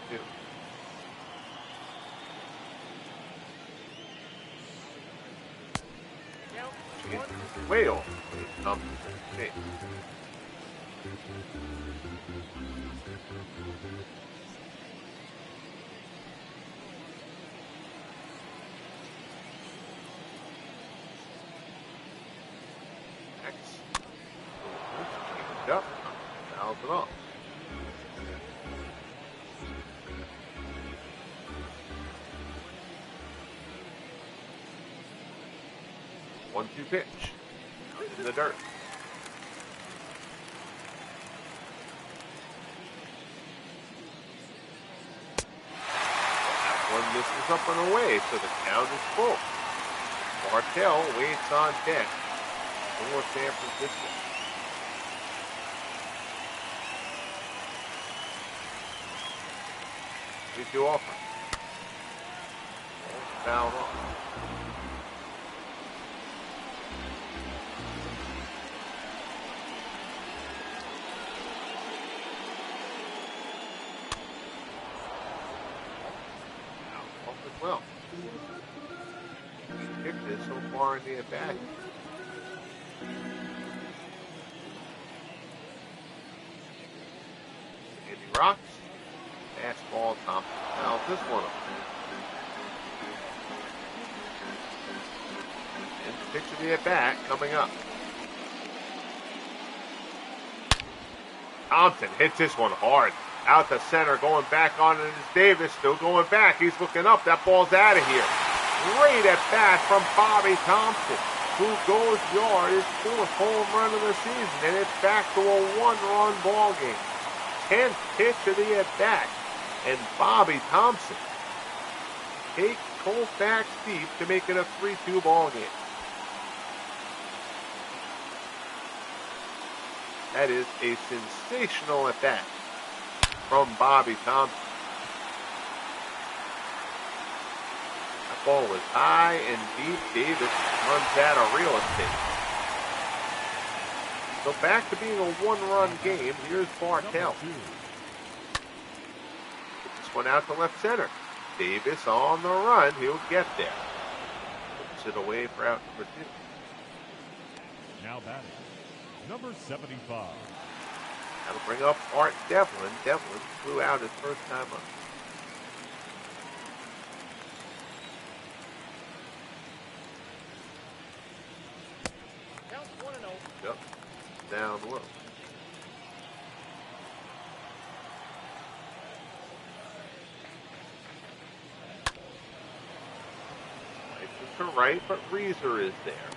Way off. Thompson. Okay. Up, fouls it off. One-two pitch. Out in the dirt. That one misses up and away, so the count is full. Martell waits on deck for San Francisco. 3-2 offer. Fouled off. Off as well. He kicked it so far in the at-bat. Andy rocks. Fastball, Thompson fouls this one up. And the pitch of the at-bat coming up. Thompson hits this one hard. Out to center, going back on it is Davis, still going back. He's looking up. That ball's out of here. Great at-bat from Bobby Thompson, who goes yard, his 4th home run of the season, and it's back to a 1-run ball game. 10th pitch of the at-bat. And Bobby Thompson takes Koufax deep to make it a 3-2 ball game. That is a sensational at-bat from Bobby Thompson. That ball was high and deep. Davis runs out of real estate. So back to being a 1-run game. Here's Bartell. One out to left center. Davis on the run. He'll get there. Puts it away for out number 2. Now batting, number 75. That'll bring up Art Devlin. Devlin flew out his first time up. Count 1-0. Yep. Down low. To right, but Reeser is there.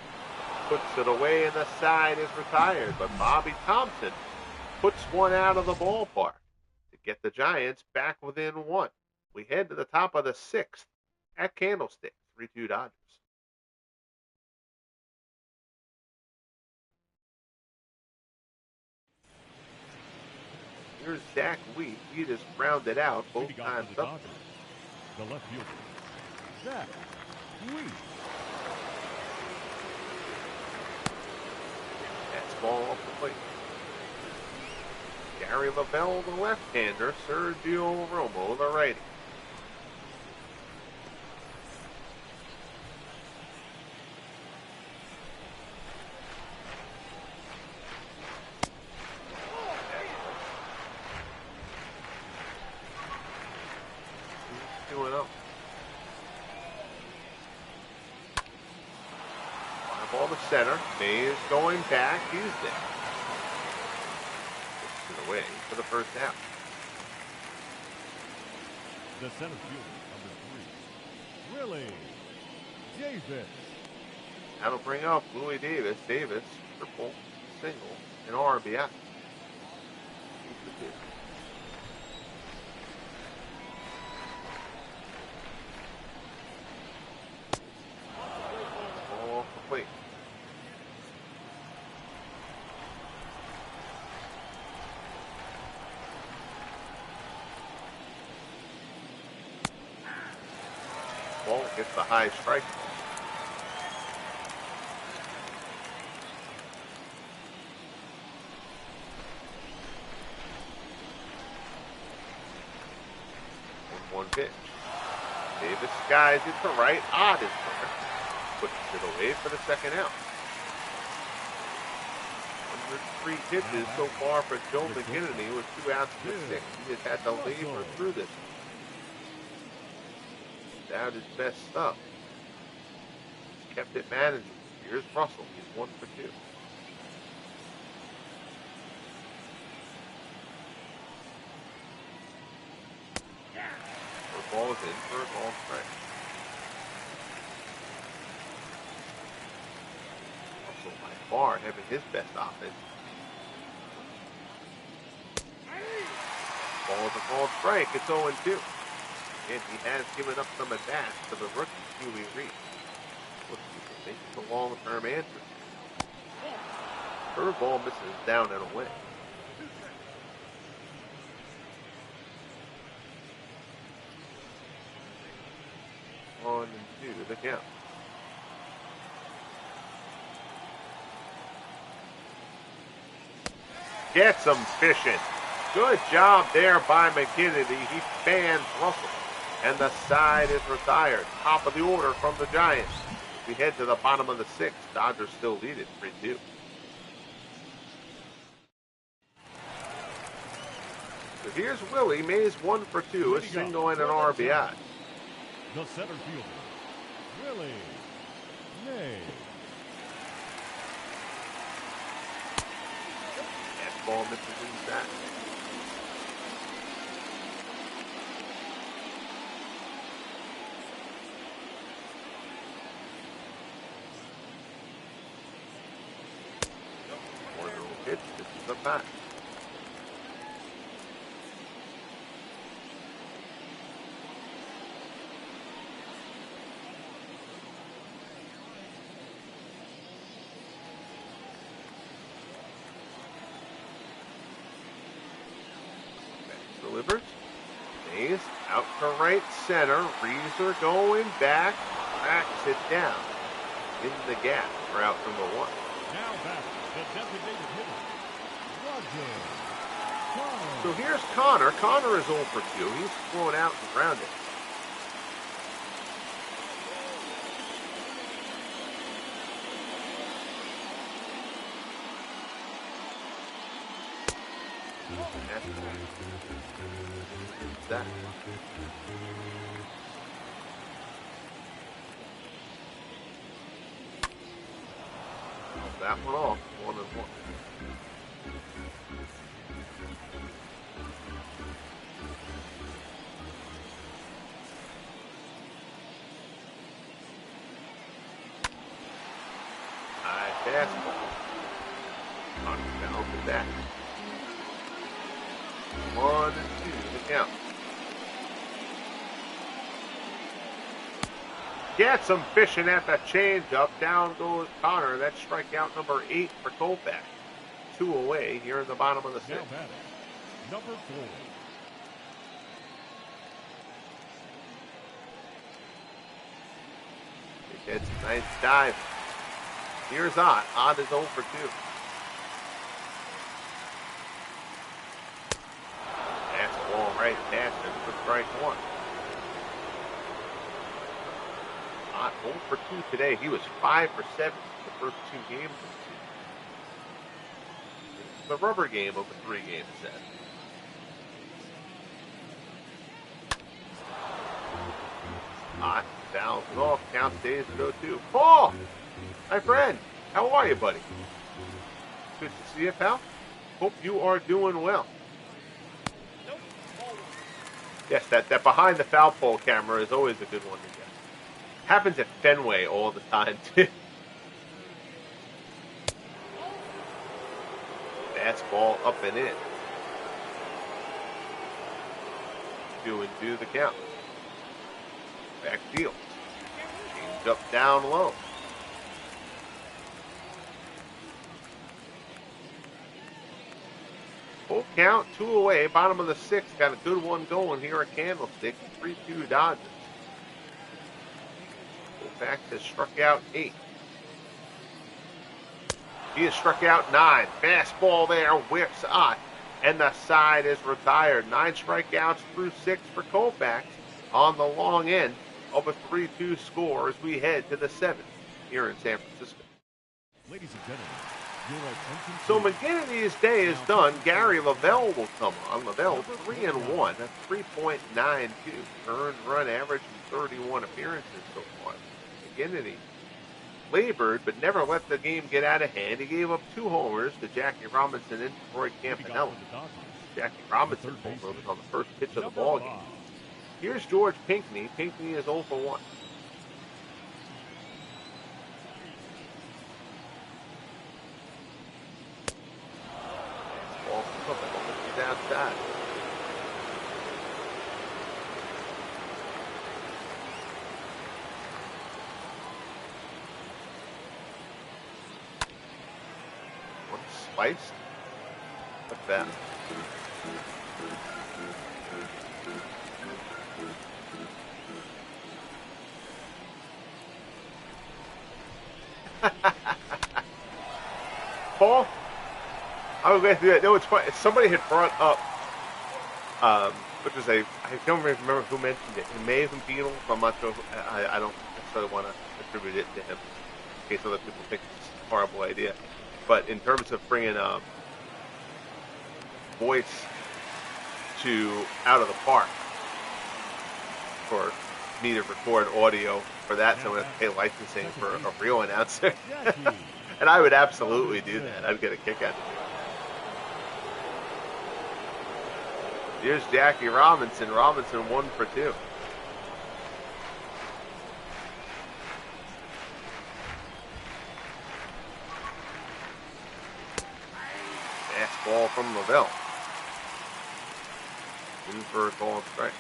Puts it away and the side is retired, but Bobby Thompson puts one out of the ballpark to get the Giants back within 1. We head to the top of the 6th at Candlestick. 3-2 Dodgers. Here's Zach Wheat. Wheat is rounded out both Leading off times for the up. Dodgers, the left fielder, Zach Wheat. That's ball off the plate. Gary Lavelle, the left-hander. Sergio Romo, the righty. He's 2-0. Fly ball to center. Mays going back. He's there. Away for the first out. The center fielder, number 3, Willie Davis. That'll bring up Louis Davis. Davis, triple, single, and RBI. Ball off the plate. Ball gets the high strike. One pitch. Davis skies it to right. Odd is there. Puts it away for the second out. 103 pitches so far for Joe McGinnity with 2 outs to 6. He has had to labor through this. Out his best stuff. He's kept it manageable. Here's Russell. He's 1 for 2. The ball is in for a ball strike. Russell by far having his best offense. Ball is a ball strike. It's 0-2. And he has given up some at-bats to the rookie, Huey Reed. Looking to make it a long-term answer. Curveball misses down and away. 1-2 the count. Gets him fishing. Good job there by McGinnity. He fans Russell. And the side is retired. Top of the order from the Giants. We head to the bottom of the 6th. Dodgers still lead it 3-2. So here's Willie. Mays 1 for 2. A single and an RBI. The center fielder, Willie Mays. That ball misses inside. Pitch. This is the bat. Delivers. Mays out to right center. Reeser going back. Tracks it down in the gap for out number 1. Now back, the designated hitter, Roger. So here's Connor. Connor is 0 for 2. He's thrown out and grounded. That. That one off. 1-1. High fastball. Down to that. 1-2 the count. Gets him fishing at the changeup. Down goes Connor. That's strikeout number 8 for Koufax. 2 away here in the bottom of the 6th. Now batting, Number 4. It's a nice dive. Here's Ott. Ott is 0 for 2. That's a ball right past him for strike 1. Ott 0 for 2 today. He was 5 for 7 the first 2 games of the season. It's the rubber game of a 3-game set. Ott fouls it off. Count stays at 0-2. Paul! My friend, how are you, buddy? Good to see you, pal. Hope you are doing well. Nope. Ball 1. Yes, that behind the foul pole camera is always a good one to get. Happens at Fenway all the time, too. Fastball up and in. 2-2 the count. Back field. Change up down low. Full count, 2 away. Bottom of the 6th. Got a good one going here at Candlestick. 3-2 Dodgers. Koufax has struck out 8. He has struck out 9. Fastball there. Whips Ott. And the side is retired. 9 strikeouts through 6 for Koufax on the long end of a 3-2 score as we head to the 7th here in San Francisco. Ladies and gentlemen, your attention. So McGinnity's day is done. Gary Lsubl will come on. Lsubl 3-1, a 3.92 earned run average in 31 appearances so far. McGinnity labored but never let the game get out of hand. He gave up 2 homers to Jackie Robinson and Troy Campanella. Jackie Robinson homer was on the first pitch of the ball game. Here's George Pinckney. Pinckney is 0 for 1. Ball comes up and he's outside. One sliced. What's that? Paul, I was glad to do that. No, it's funny. Somebody had brought up, which was I don't remember who mentioned it. It may have been Beatles. I'm not sure. I don't necessarily want to attribute it to him in case other people think it's a horrible idea. But in terms of bringing voice to Out of the Park for me to record audio for that, so I'm going to pay licensing for a real announcer. And I would absolutely do that. I'd get a kick out of it. Here's Jackie Robinson. Robinson 1 for 2. Fastball from Lsubl. 2 for a call and strike.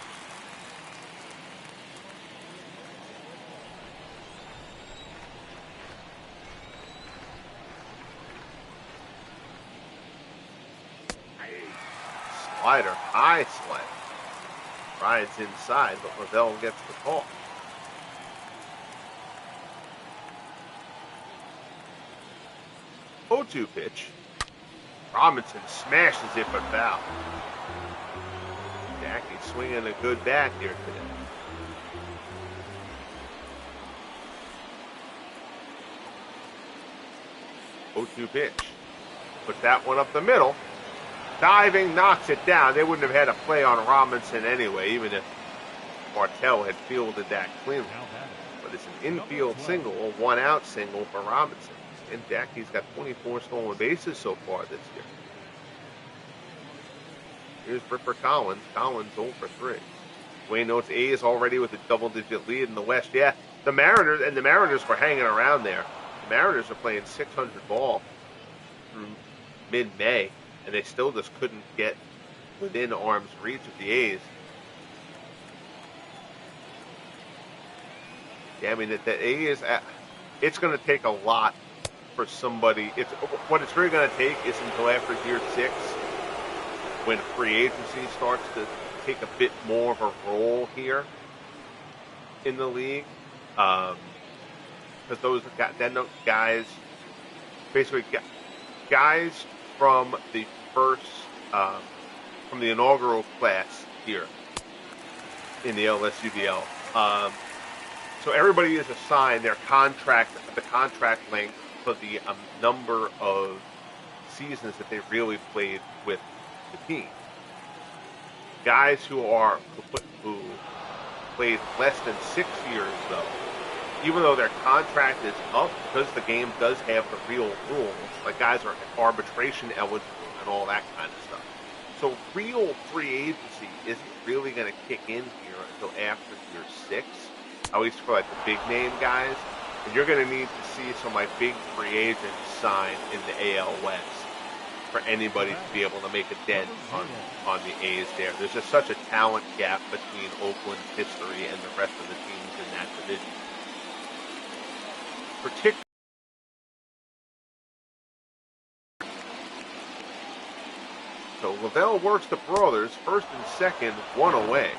Slider, high slider. Rides inside, but Lsubl gets the call. Oh, 0-2 pitch. Robinson smashes it but foul. Jackie swinging a good bat here today. 0-2 pitch. Put that one up the middle. Diving, knocks it down. They wouldn't have had a play on Robinson anyway, even if Martell had fielded that cleanly. But it's an infield single, a 1-out single for Robinson. And Jackie's got 24 stolen bases so far this year. Here's Ripper Collins. Collins 0 for 3. Wayne notes A's already with a double-digit lead in the West. Yeah, the Mariners were hanging around there. The Mariners are playing 600 ball through mid-May, and they still just couldn't get within arm's reach of the A's. Yeah, I mean, the A's, it's going to take a lot for somebody. What it's really going to take is until after year 6 when free agency starts to take a bit more of a role here in the league. Because those guys, basically guys from the first, from the inaugural class here in the LSUBL. So everybody is assigned their contract, the contract length for the number of seasons that they really played with the team. Guys who played less than 6 years, though, even though their contract is up, because the game does have the real rules, like guys are arbitration eligible and all that kind of stuff. So real free agency isn't really going to kick in here until after year 6, at least for like the big name guys. And you're going to need to see some like big free agents sign in the AL West for anybody to be able to make a dent on the A's there. There's just such a talent gap between Oakland's history and the rest of the teams in that division. So Lavelle works the Brothers, first and second, one away.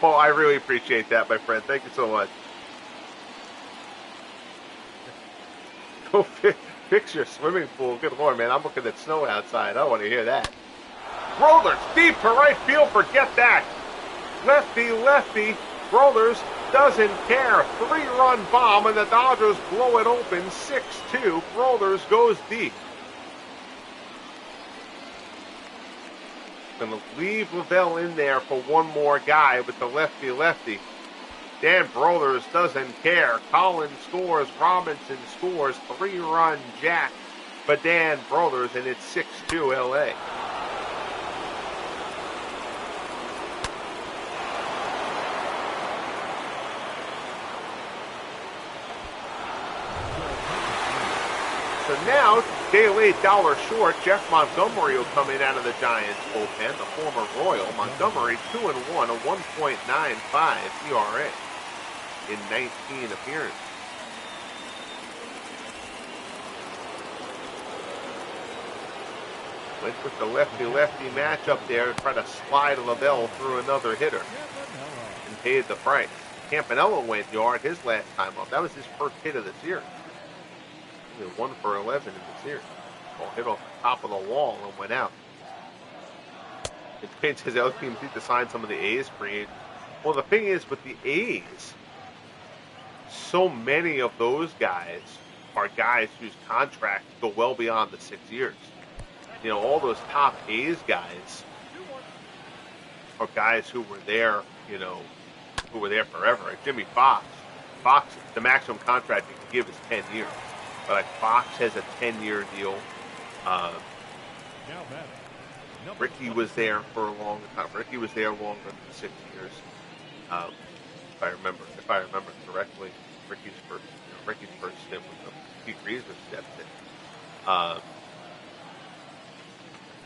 Paul, I really appreciate that, my friend. Thank you so much. Go fix your swimming pool. Good Lord, man. I'm looking at snow outside. I want to hear that. Brothers, deep to right field. Forget that. Lefty. Brothers doesn't care. 3-run bomb, and the Dodgers blow it open. 6-2. Brothers goes deep. Going to leave Lavelle in there for one more guy with the lefty. Dan Brothers doesn't care. Collins scores. Robinson scores. 3-run jack for Dan Brothers, and it's 6-2 LA. So now, day late, dollar short, Jeff Montgomery will come in out of the Giants bullpen, the former Royal. Montgomery 2-1, a 1.95 ERA in 19 appearances. Went with the lefty matchup there to try to slide Lavelle through another hitter and paid the price. Campanella went yard his last time up. That was his first hit of the series. 1 for 11 in the series. Ball hit off the top of the wall and went out. It means his other teams need to sign some of the A's free agents. Well, the thing is, with the A's, so many of those guys are guys whose contracts go well beyond the 6 years. You know, all those top A's guys are guys who were there, who were there forever. Like Jimmy Fox, the maximum contract he can give is 10 years. But like Fox has a 10-year deal. Ricky was there for a long time. Ricky was there longer than 6 years. If I remember correctly, Ricky's first stint was Pete Reeves stepped in.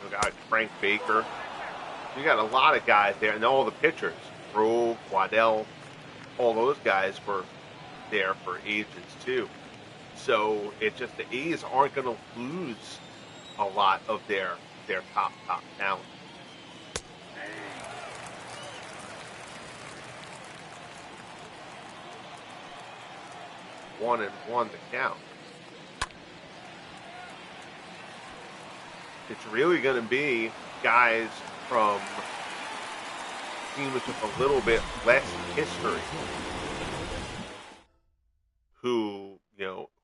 We got Frank Baker. You got a lot of guys there, and all the pitchers, Grove, Waddell, all those guys were there for agents too. So it's just the A's aren't going to lose a lot of their top talent. One and one to count. It's really going to be guys from teams with a little bit less history who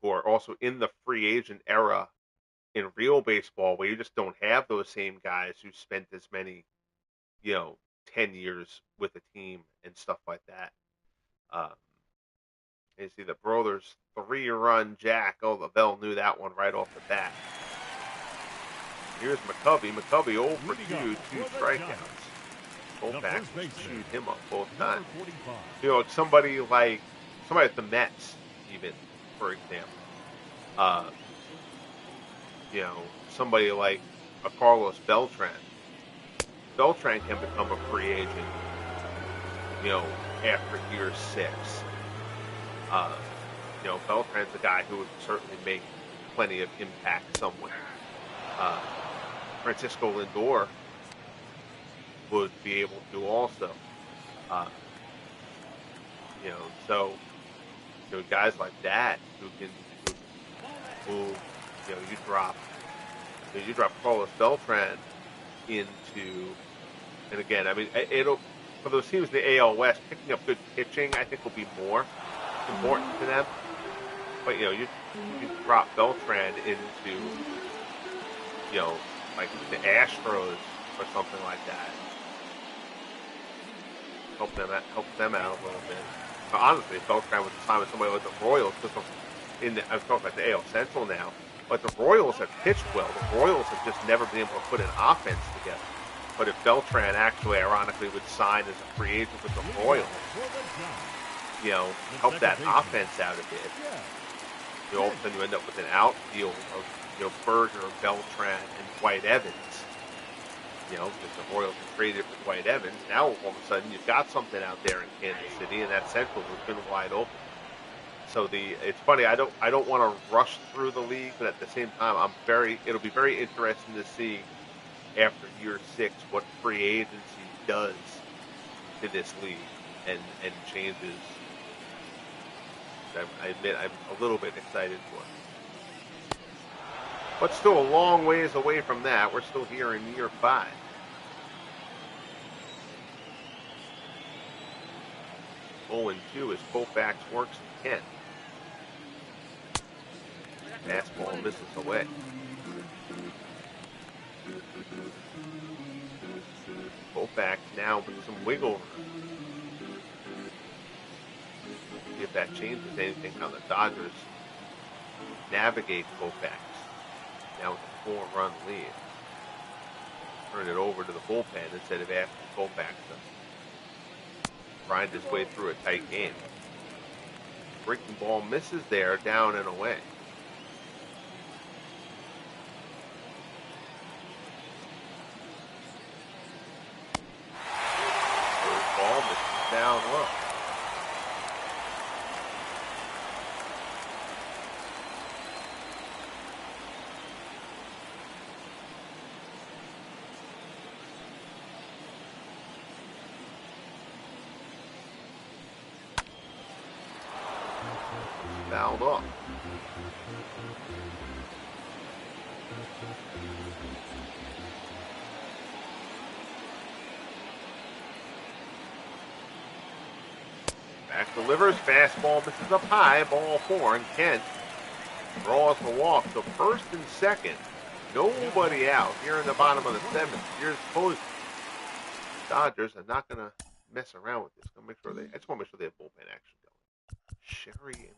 are also in the free agent era in real baseball, where you just don't have those same guys who spent as many, 10 years with the team and stuff like that. You see the Brothers 3-run jack. Oh, Lavelle knew that one right off the bat. Here's McCovey. 0 for 2 strikeouts. Koufax chewed him up both times. Somebody at the Mets, even, for example. Somebody like a Carlos Beltran. Beltran can become a free agent, after year 6. Beltran's a guy who would certainly make plenty of impact somewhere. Francisco Lindor would be able to also. So guys like that who can move. You drop Carlos Beltran into, and again, I mean, it'll for those teams in the AL West, picking up good pitching, I think, will be more important to them. But you drop Beltran into, like the Astros or something like that. Help them out a little bit. But honestly, if Beltran was assigned with somebody like the Royals, because I was talking about the AL Central now, but the Royals have pitched well. The Royals have just never been able to put an offense together. But if Beltran actually, ironically, would sign as a free agent with the Royals, help that offense out a bit, all of a sudden you end up with an outfield of Berger, Beltran, and Dwight Evans. Because the Royals have traded for Dwight Evans. Now all of a sudden you've got something out there in Kansas City, and that Central has been wide open. So it's funny. I don't want to rush through the league, but at the same time, it'll be very interesting to see after year 6 what free agency does to this league and changes. I admit I'm a little bit excited for it. But still a long ways away from that. We're still here in year 5. Oh, and 2 as Koufax works to Kent. Fastball misses away. Koufax now with some wiggle room. See if that changes anything, how the Dodgers navigate Koufax. Now with a 4-run lead. Turn it over to the bullpen instead of asking Koufax to grind his way through a tight game. Breaking ball misses there, down and away. First ball misses down low. Fouled off. Back delivers, fastball misses up high, ball 4, and Kent draws the walk. So first and second, nobody out here in the bottom of the 7th. Here's Posey. Dodgers are not going to mess around with this. I just want to make sure they have bullpen action going. Sherry and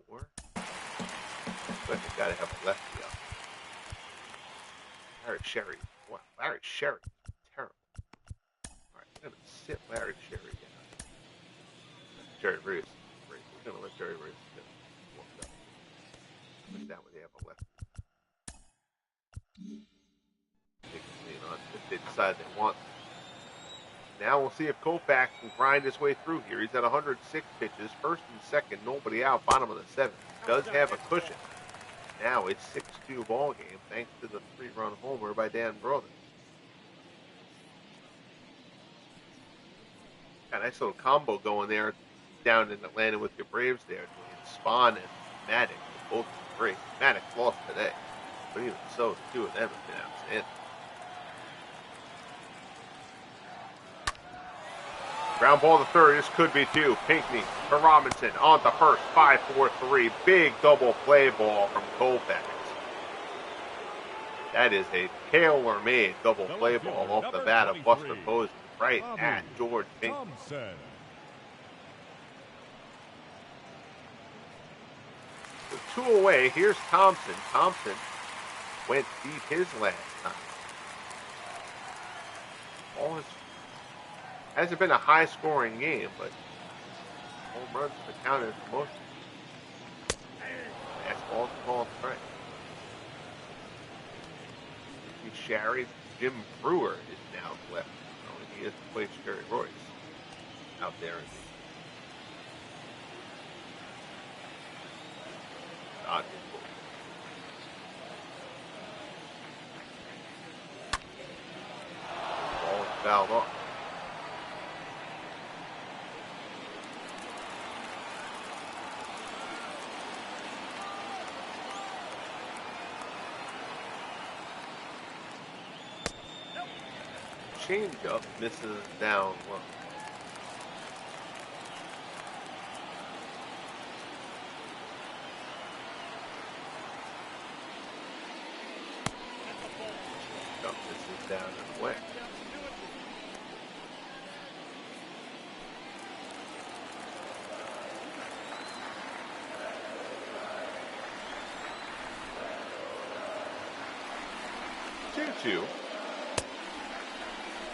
Door. But they gotta have a lefty up. Larry Sherry. What? Larry Sherry. Terrible. Alright, we're gonna sit Larry Sherry down. Jerry Reyes. Great. We're gonna let Jerry Reyes get warmed up. Put that way they have a lefty. They can lean on if they decide they want. Now we'll see if Koufax can grind his way through here. He's at 106 pitches, first and second, nobody out, bottom of the 7th. Does have a cushion. Now it's 6-2 ball game thanks to the 3-run homer by Dan Brother. Got a nice little combo going there down in Atlanta with your Braves there. Spahn and Maddox both great. Maddox lost today, but even so, the 2 of them have been outstanding. Ground ball to third. This could be 2. Pinckney to Robinson on to first. 5-4-3. Big double play ball from Koufax. That is a tailor-made double play ball off the bat of Buster Posey right at George Pinckney. With 2 away, here's Thompson. Thompson went deep his last time. All his hasn't been a high-scoring game, but home runs have accounted for most. Fastball to call strike. Sherry, Jim Brewer is now left. He has replaced Jerry Royce out there. Dodgers move. Ball is fouled off. Changeup misses down low. Changeup misses down and away. 2-2.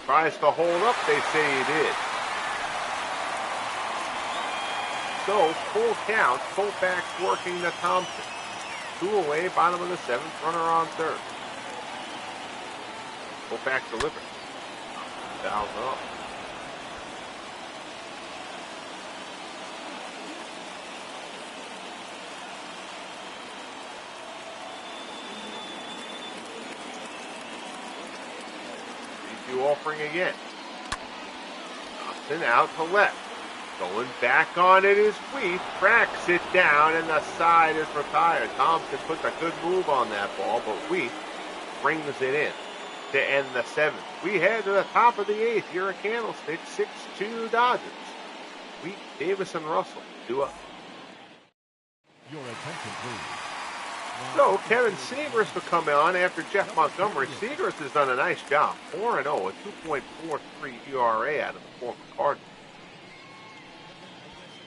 Tries to hold up, they say he did. So, full count, Koufax working to Thompson. 2 away, bottom of the 7th, runner on third. Koufax delivers. Fouls off. Offering again. Thompson out to left. Going back on it is Wheat. Cracks it down and the side is retired. Thompson puts a good move on that ball, but Wheat brings it in to end the 7th. We head to the top of the 8th. Here at Candlestick, 6-2 Dodgers. Wheat, Davis, and Russell 2 up. Your attention, please. So, Kevin Segers will come on after Jeff Montgomery. Segers has done a nice job. 4-0, a 2.43 ERA out of the former Cardinal.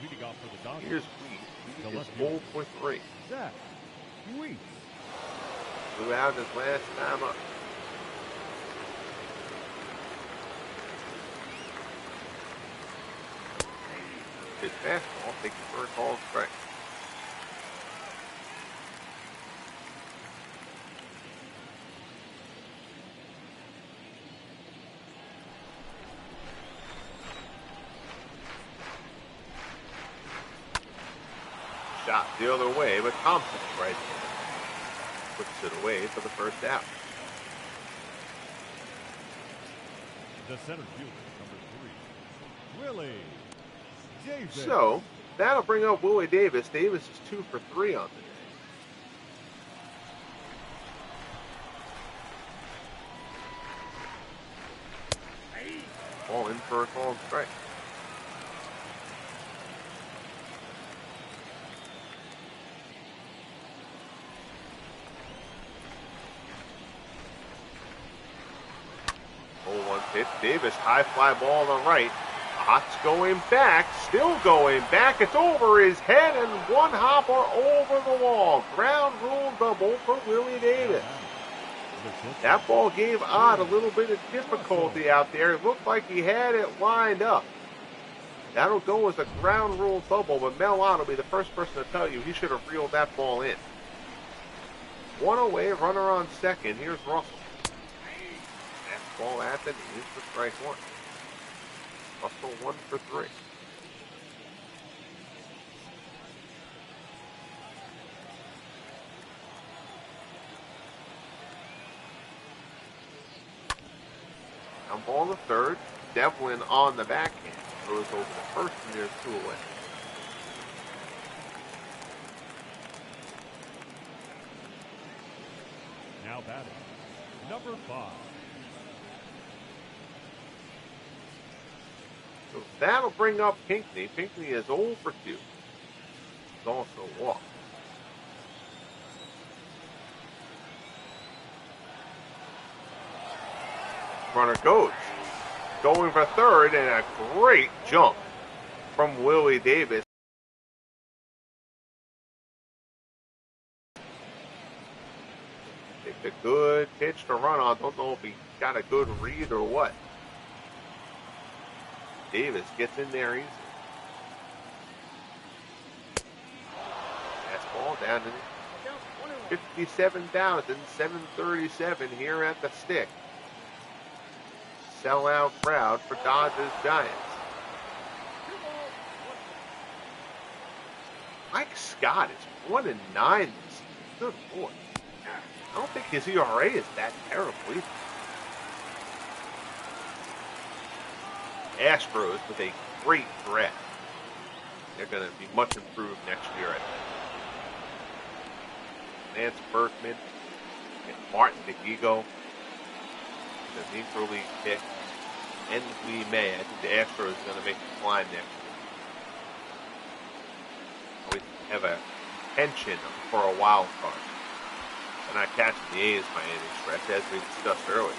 Leading off for the Dodgers. Here's Wheat. Wheat is 0 for 3. Zach Wheat. Blew out his last time up. His fastball taken for a called strike. Shot the other way, but Thompson right there. Puts it away for the first out. The center fielder, number 3, Willie Davis. So, that'll bring up Willie Davis. Davis is 2 for 3 on the day. Ball in for a called strike. Pitch. Davis, high fly ball on the right. Hott's going back, still going back. It's over his head and one hopper over the wall. Ground rule double for Willie Davis. That ball gave Ott a little bit of difficulty out there. It looked like he had it lined up. That'll go as a ground rule double, but Mel Ott will be the first person to tell you he should have reeled that ball in. 1 away, runner on second. Here's Russell. Ball at the knees for strike 1. Russell 1 for 3. Down ball the third. Devlin on the backhand. Goes over the first and there's 2 away. Now batting, number 5. So that'll bring up Pinckney. Pinckney is 0 for 2. He's also walked. Runner goes. Going for third and a great jump from Willie Davis. Takes a good pitch to run on. Don't know if he got a good read or what. Davis gets in there easy. Fastball down to 57,737 here at the stick. Sellout crowd for Dodgers Giants. Mike Scott is 1-9 this season. Good Lord. I don't think his ERA is that terrible either. Astros with a great draft. They're going to be much improved next year, I think. Lance Berkman and Martin DeGigo, the Negro League pick, and Lee May. I think the Astros are going to make a climb next year. Always have a contention for a wild card. They're not catching the A's by any stretch, as we discussed earlier.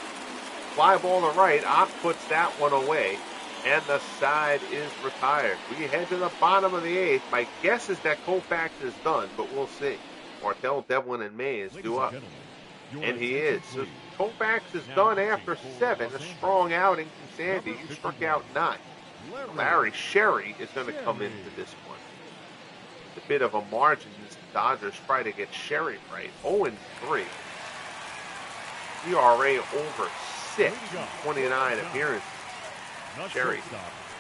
Fly ball to right. Ott puts that one away, and the side is retired. We head to the bottom of the eighth. My guess is that Koufax is done, but we'll see. Martell, Devlin, and Mays do up. And he is. So Koufax is done after 7. A strong outing from Sandy, who struck out 9. Larry Sherry is going to come into this one. It's a bit of a margin as the Dodgers try to get Sherry right. 0-3. ERA over 6 in 29 appearances. Sherry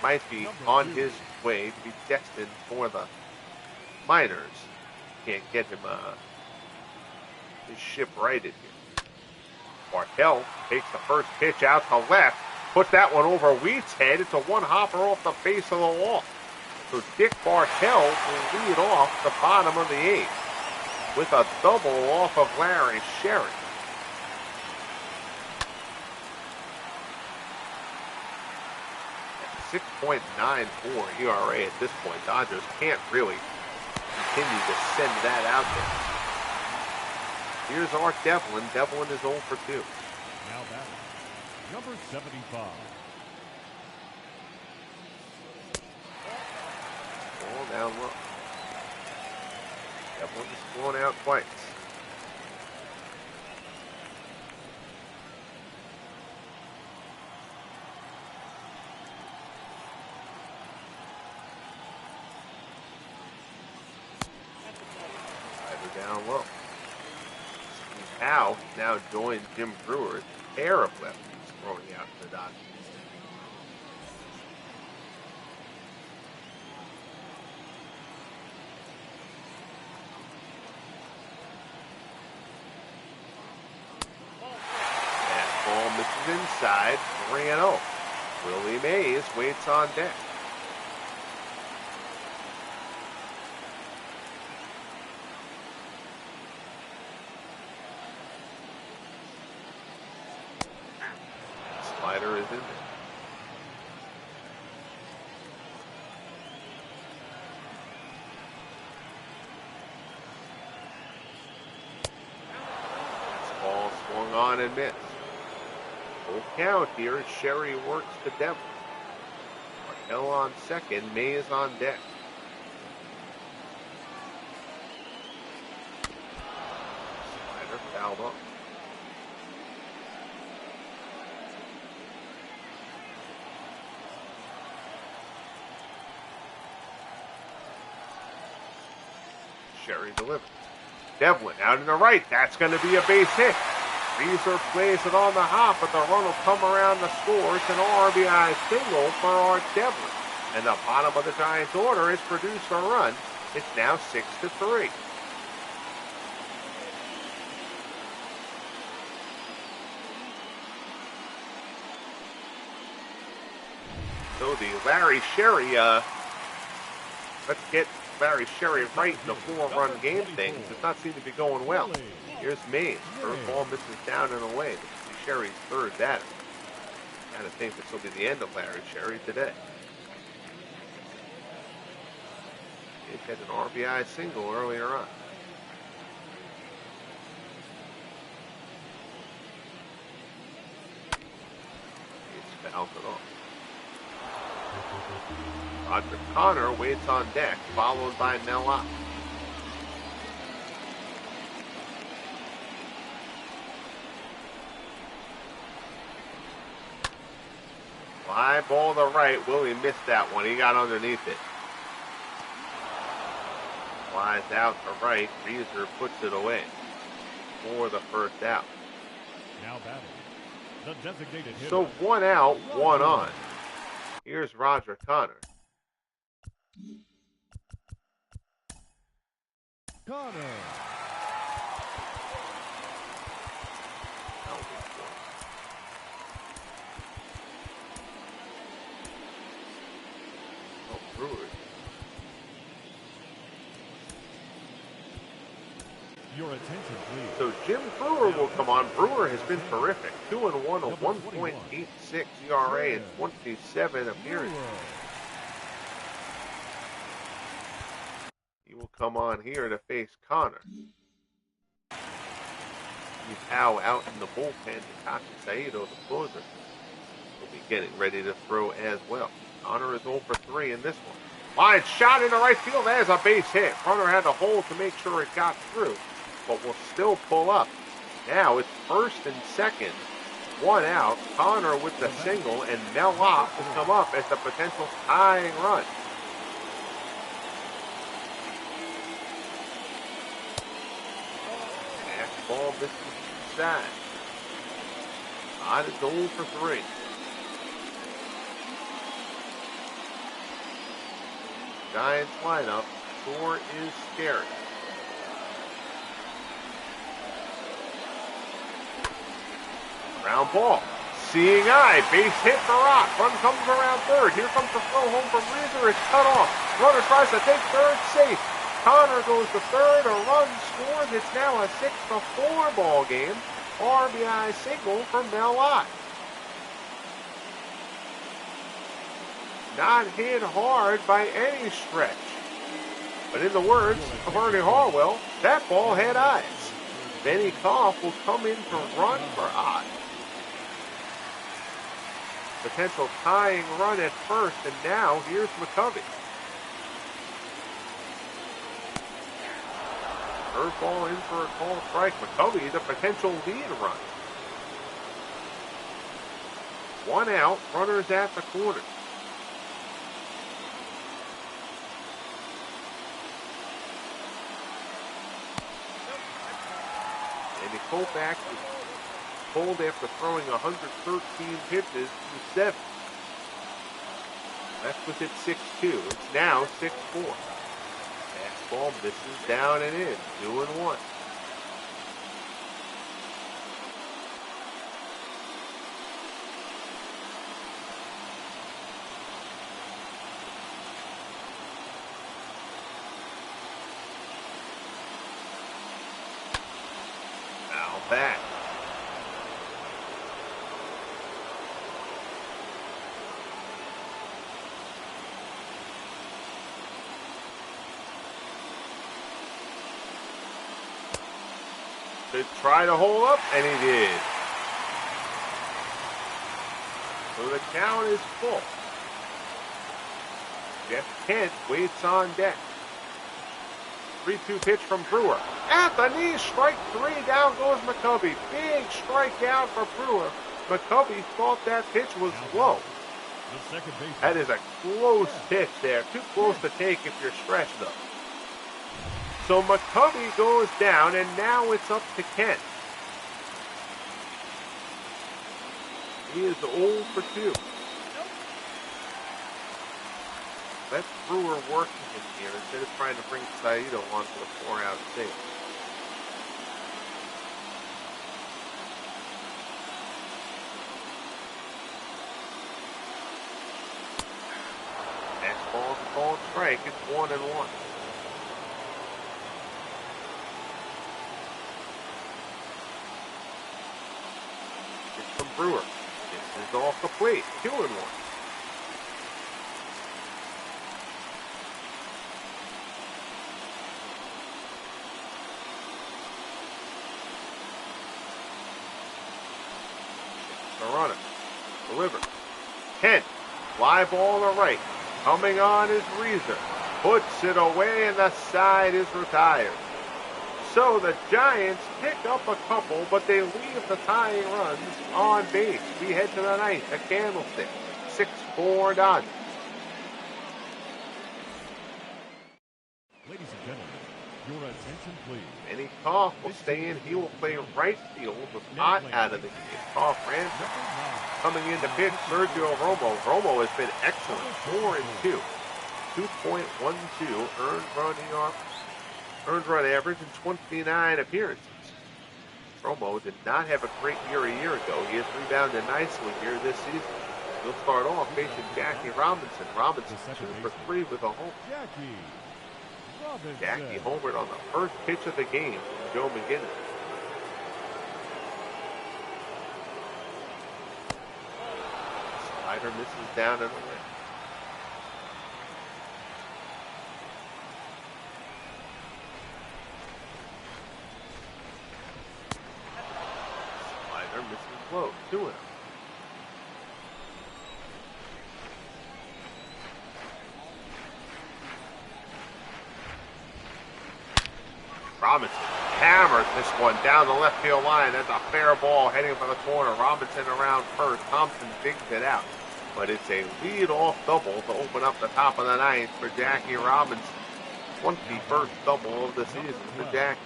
might be on his way to be destined for the minors. Can't get him his ship righted here. Martell takes the first pitch out to left, puts that one over Wheat's head. It's a one-hopper off the face of the wall. So Dick Bartell will lead off the bottom of the eighth with a double off of Larry Sherry. At 6.94 ERA at this point, Dodgers can't really continue to send that out there. Here's Art Devlin. Devlin is 0 for 2. Now batting, number 75. Ball down low. Devlin is thrown out twice. Slider down low. Howe now joins Jim Brewer as a pair of lefties throwing out to the Dodgers. Fastball misses inside, 3-0. Willie Mays waits on deck. Slider is in there. Ball swung on and missed. Full count here as Sherry works to Devlin. Martell on second, Mays on deck. Slider fouled off. Sherry delivers. Devlin out in the right. That's going to be a base hit. Reeser plays it on the hop, but the run will come around the score. It's an RBI single for Art Devlin. And the bottom of the Giants' order has produced a run. It's now 6-3. So the Larry Sherry, let's get Larry Sherry right in the 4-run game thing. Does not seem to be going well. Here's Mays. First ball misses down and away. This will be Sherry's third batter. Kind of think this will be the end of Larry Sherry today. He had an RBI single earlier on. He's fouled it off. Roger Connor waits on deck, followed by Mel Ott. Fly ball to right. Willie missed that one. He got underneath it. Flies out to right. Reeser puts it away for the first out. Now batting, the designated hitter. So 1 out, 1 on. Here's Roger Connor. Connor. Brewers. Your attention, please. So Jim Brewer will come on. Brewer has been terrific. 2-1, a 1.86 ERA in 27 appearances. He will come on here to face Connor. He's Howe out in the bullpen. Takashi Saito, the closer, will be getting ready to throw as well. Connor is 0 for 3 in this one. Line shot into right field. That is a base hit. Runner had to hold to make sure it got through, but will still pull up. Now it's first and second. 1 out. Connor with the single, and Lsubl will come up as the potential tying run. Ball misses inside. Odd is 0 for 3. Giants lineup sure is scary. Ground ball. Seeing eye. Base hit for Rock. Run comes around third. Here comes the throw home from Reeser. It's cut off. Runner tries to take third. Safe. Connor goes to third. A run scores. It's now a 6-4 ball game. RBI single for Lsubl. Not hit hard by any stretch. But in the words of Ernie Harwell, that ball had eyes. Benny Koff will come in to run for Odd. Potential tying run at first, and now here's McCovey. Curveball in for a called strike. McCovey, the potential lead run. 1 out, runners at the corner. Sandy Koufax was pulled after throwing 113 pitches to 7. Left was at 6-2. It's now 6-4. Fastball misses down and in. 2-1. Foul back. To try to hold up, and he did. So the count is full. Jeff Kent waits on deck. 3-2 pitch from Brewer. At the knee, strike 3, down goes McCovey. Big strikeout for Brewer. McCovey thought that pitch was low. That is a close pitch there. Too close to take if you're stretched though. So McCovey goes down, and now it's up to Kent. He is 0 for 2. Let Brewer working in here instead of trying to bring Saito onto the 4-out save. Next ball is a called strike. It's 1-1. From Brewer. This is off the plate. 2-1. The runner. Deliver. Kent. Fly ball to right. Coming on is Reeser. Puts it away, and the side is retired. So the Giants pick up a couple, but they leave the tying runs on base. We head to the ninth, a candlestick. 6-4 Dodgers. Ladies and gentlemen, your attention please. Benny Koff will stay in. He will play right field with Ott out of the game. Koff ransom. Coming in to pitch, Sergio Romo. Romo has been excellent. 4-2. 2.12 earned run ERA. Earned run average in 29 appearances. Romo did not have a great year a year ago. He has rebounded nicely here this season. He'll start off facing Jackie Robinson. Robinson 2 for 3 with a home. Jackie homered on the first pitch of the game from Joe McGinnity. Slider misses down and away. Slider misses low. 2-0. Robinson hammers this one down the left field line. That's a fair ball heading for the corner. Robinson around first. Thompson digs it out. But it's a lead-off double to open up the top of the ninth for Jackie Robinson. 21st double of the season for Jackie.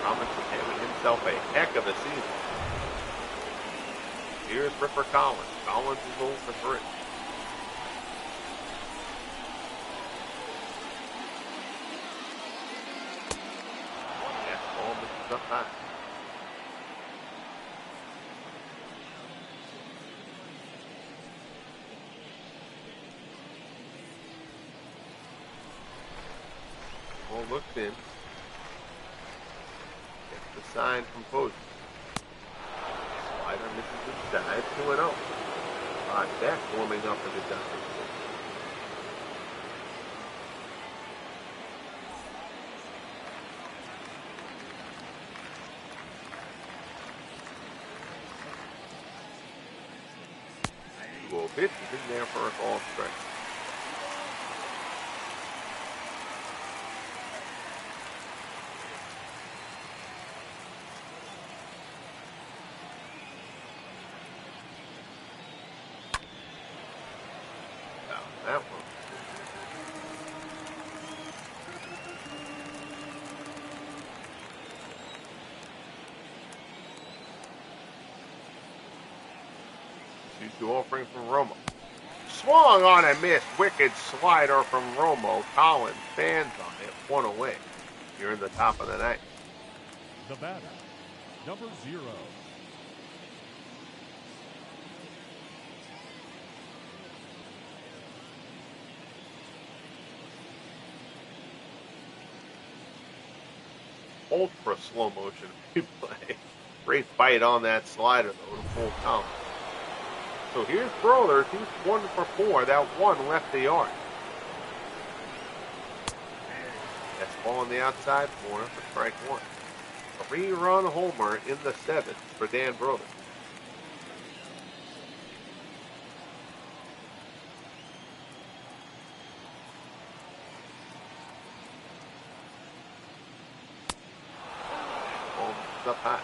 Robinson having himself a heck of a season. Here's Ripper Collins. Collins is 0 for 3. Up high. Ball looks in. Gets the sign from Posey. Slider misses inside. 2-0. Rod Beck warming up for the Dodgers. Pitch is in there for a call strike. Now, that one. Two offering from Romo. Swung on and missed. Wicked slider from Romo. Collins stands on it. 1 away. Here in the top of the ninth. The batter, number 0. Ultra slow motion replay. Great bite on that slider though to pull Collins. So here's Brothers. He's 1 for 4. That one left the yard. That's ball on the outside corner for strike 1. 3-run homer in the 7th for Dan Brothers. Ball up high.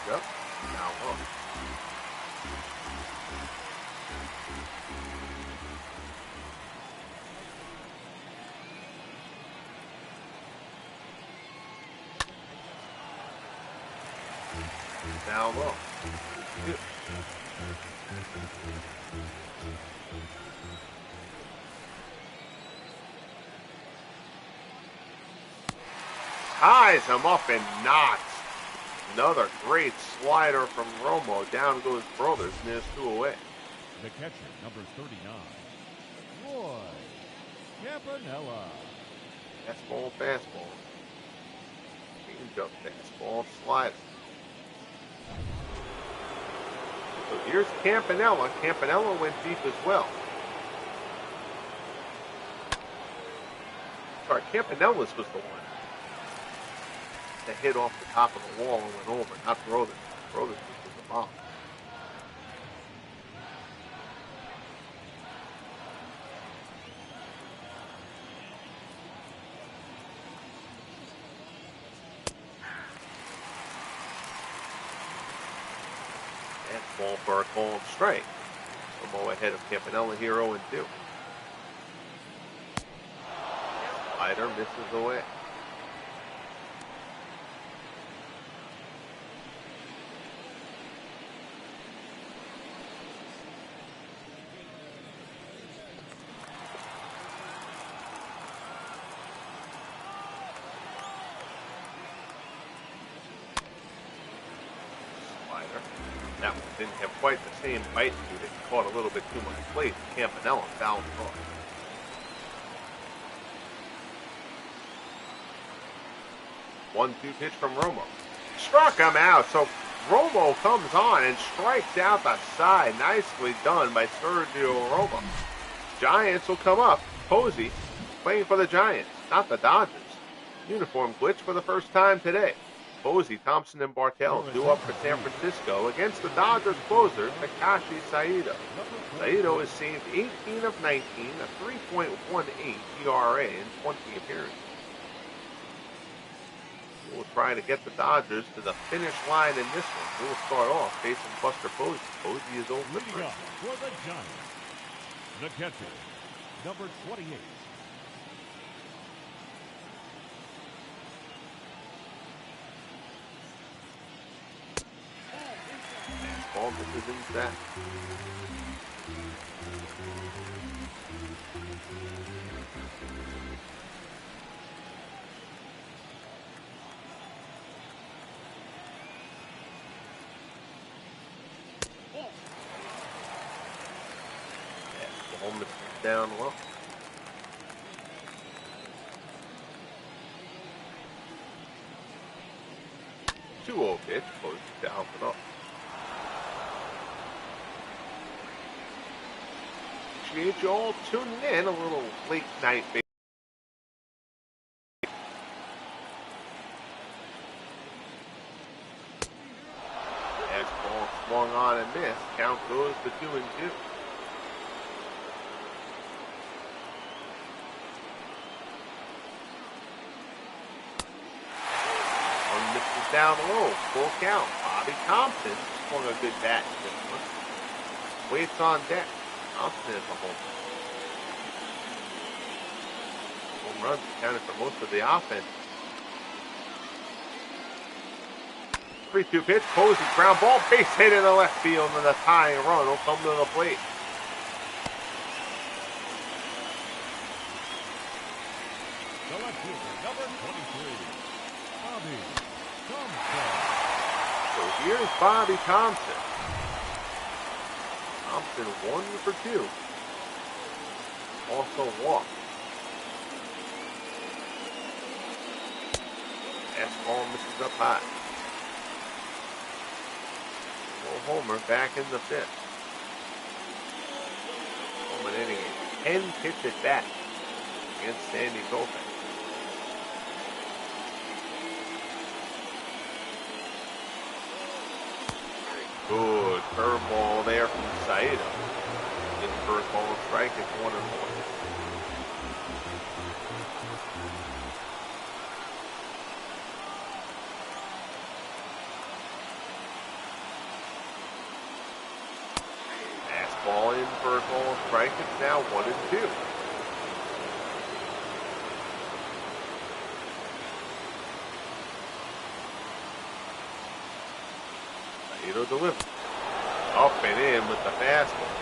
Yep. Now look. Now look. Good. Ties him up and knocks. Another great slider from Romo. Down goes Brothers, and there's 2 away. The catcher, number 39, Roy Campanella. Fastball, fastball. Change up, fastball, slider. So here's Campanella. Campanella went deep as well. Sorry, Campanella's was the one that hit off the top of the wall and went over, not Brothers. Brothers was the ball. That's ball for a called strike. Romo ahead of Campanella here 0-2. Slider misses away. That one didn't have quite the same bite to it. It caught a little bit too much plate. Campanella fouled it off. 1-2 pitch from Romo. Struck him out. So Romo comes on and strikes out the side. Nicely done by Sergio Romo. Giants will come up. Posey playing for the Giants, not the Dodgers. Uniform glitch for the first time today. Posey, Thompson, and Bartell due up for San Francisco against the Dodgers closer, Takashi Saito. Saito has saved 18 of 19, a 3.18 ERA in 20 appearances. We'll try to get the Dodgers to the finish line in this one. We'll start off facing Buster Posey. Posey is 0 for 3. For the Giants, the catcher, number 28. Ball misses inside. Ball misses down low. Two-0 pitch, Posey fouls it off. Appreciate you all tuning in. A little late night baseball. As ball swung on and missed, count goes to 2-2. One misses down low, full count. Bobby Thompson swung a good bat in this one. Waits on deck. Thompson is a home run. Home runs accounted for most of the offense. 3-2 pitch, Posey, ground ball, base hit in the left field, and the tying run will come to the plate. The left fielder, number 23, Bobby Thompson. So here's Bobby Thompson. Thompson 1 for 2. Also walked. Fastball misses up high. No homer back in the 5th. Home an inning. 10 pitch at bat against Sandy Koufax. Good curveball there from Saito. In first ball and strike, it's 1-1. Fastball in first ball and strike, it's now 1-2. Saito delivers. Up and in with the fastball.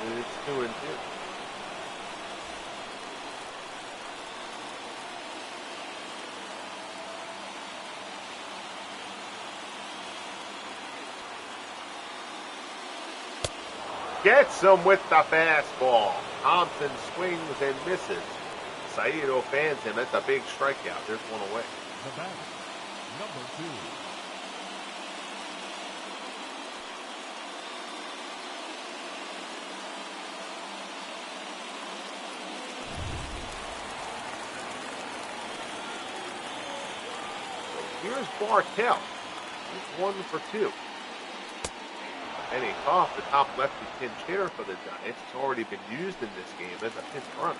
And it's 2-2. Gets him with the fastball. Thompson swings and misses. Saito fans him at the big strikeout. There's one away. The batter, number 2. Here's Bartell. He's 1 for 2. Benny Koff, the top lefty pinch hitter for the Giants, has already been used in this game as a pinch runner.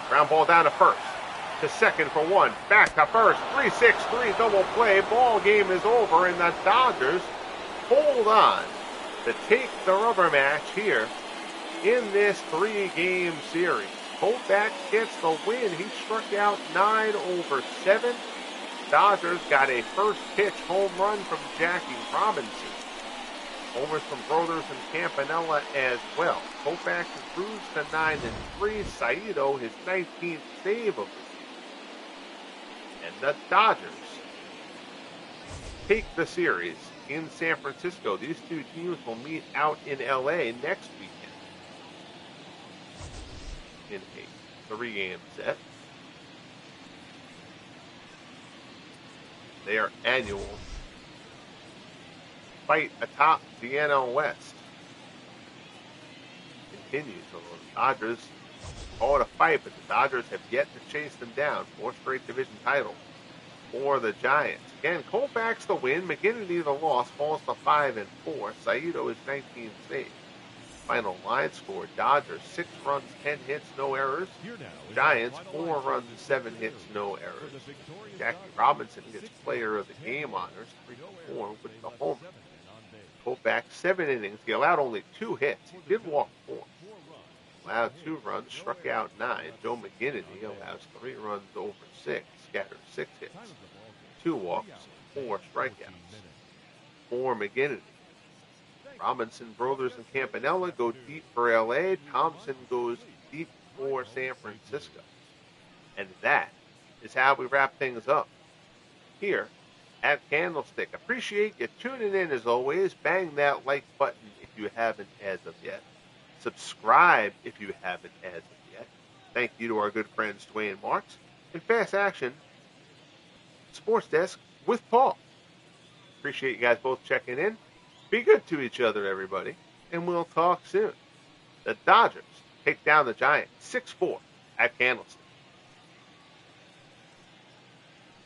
Ground ball down to first. to second for one. Back to first. 3-6-3 double play. Ball game is over, and the Dodgers hold on to take the rubber match here in this 3-game series. Koufax gets the win. He struck out 9 over 7. Dodgers got a first pitch home run from Jackie Robinson. Homers from Brothers and Campanella as well. Koufax improves to 9-3. Saito his 19th save of the season. And the Dodgers take the series in San Francisco. These two teams will meet out in LA next weekend in a 3-game set. Their annual fight atop the NL West continues. Although the Dodgers call it a fight, but the Dodgers have yet to chase them down. 4 straight division titles for the Giants. Again, Koufax the win, McGinnity the loss, falls to 5-4. Saito is 19th save. Final line score: Dodgers 6 runs, 10 hits, no errors. Giants 4 runs, 7 hits, no errors. Jackie Robinson gets player of the game honors, 3-4 with the home. Koufax 7 innings. He allowed only 2 hits. He did walk 4. Allowed 2 runs, struck out 9. Joe McGinnity allows 3 runs over 6, scattered 6 hits, 2 walks, 4 strikeouts for McGinnity. Robinson, Brothers, and Campanella go deep for LA. Thompson goes deep for San Francisco. And that is how we wrap things up here at Candlestick. Appreciate you tuning in as always. Bang that like button if you haven't as of yet. Subscribe if you haven't as of yet. Thank you to our good friends Dwayne Marks and Fast Action Sports Desk with Paul. Appreciate you guys both checking in. Be good to each other, everybody, and we'll talk soon. The Dodgers take down the Giants 6-4 at Candlestick.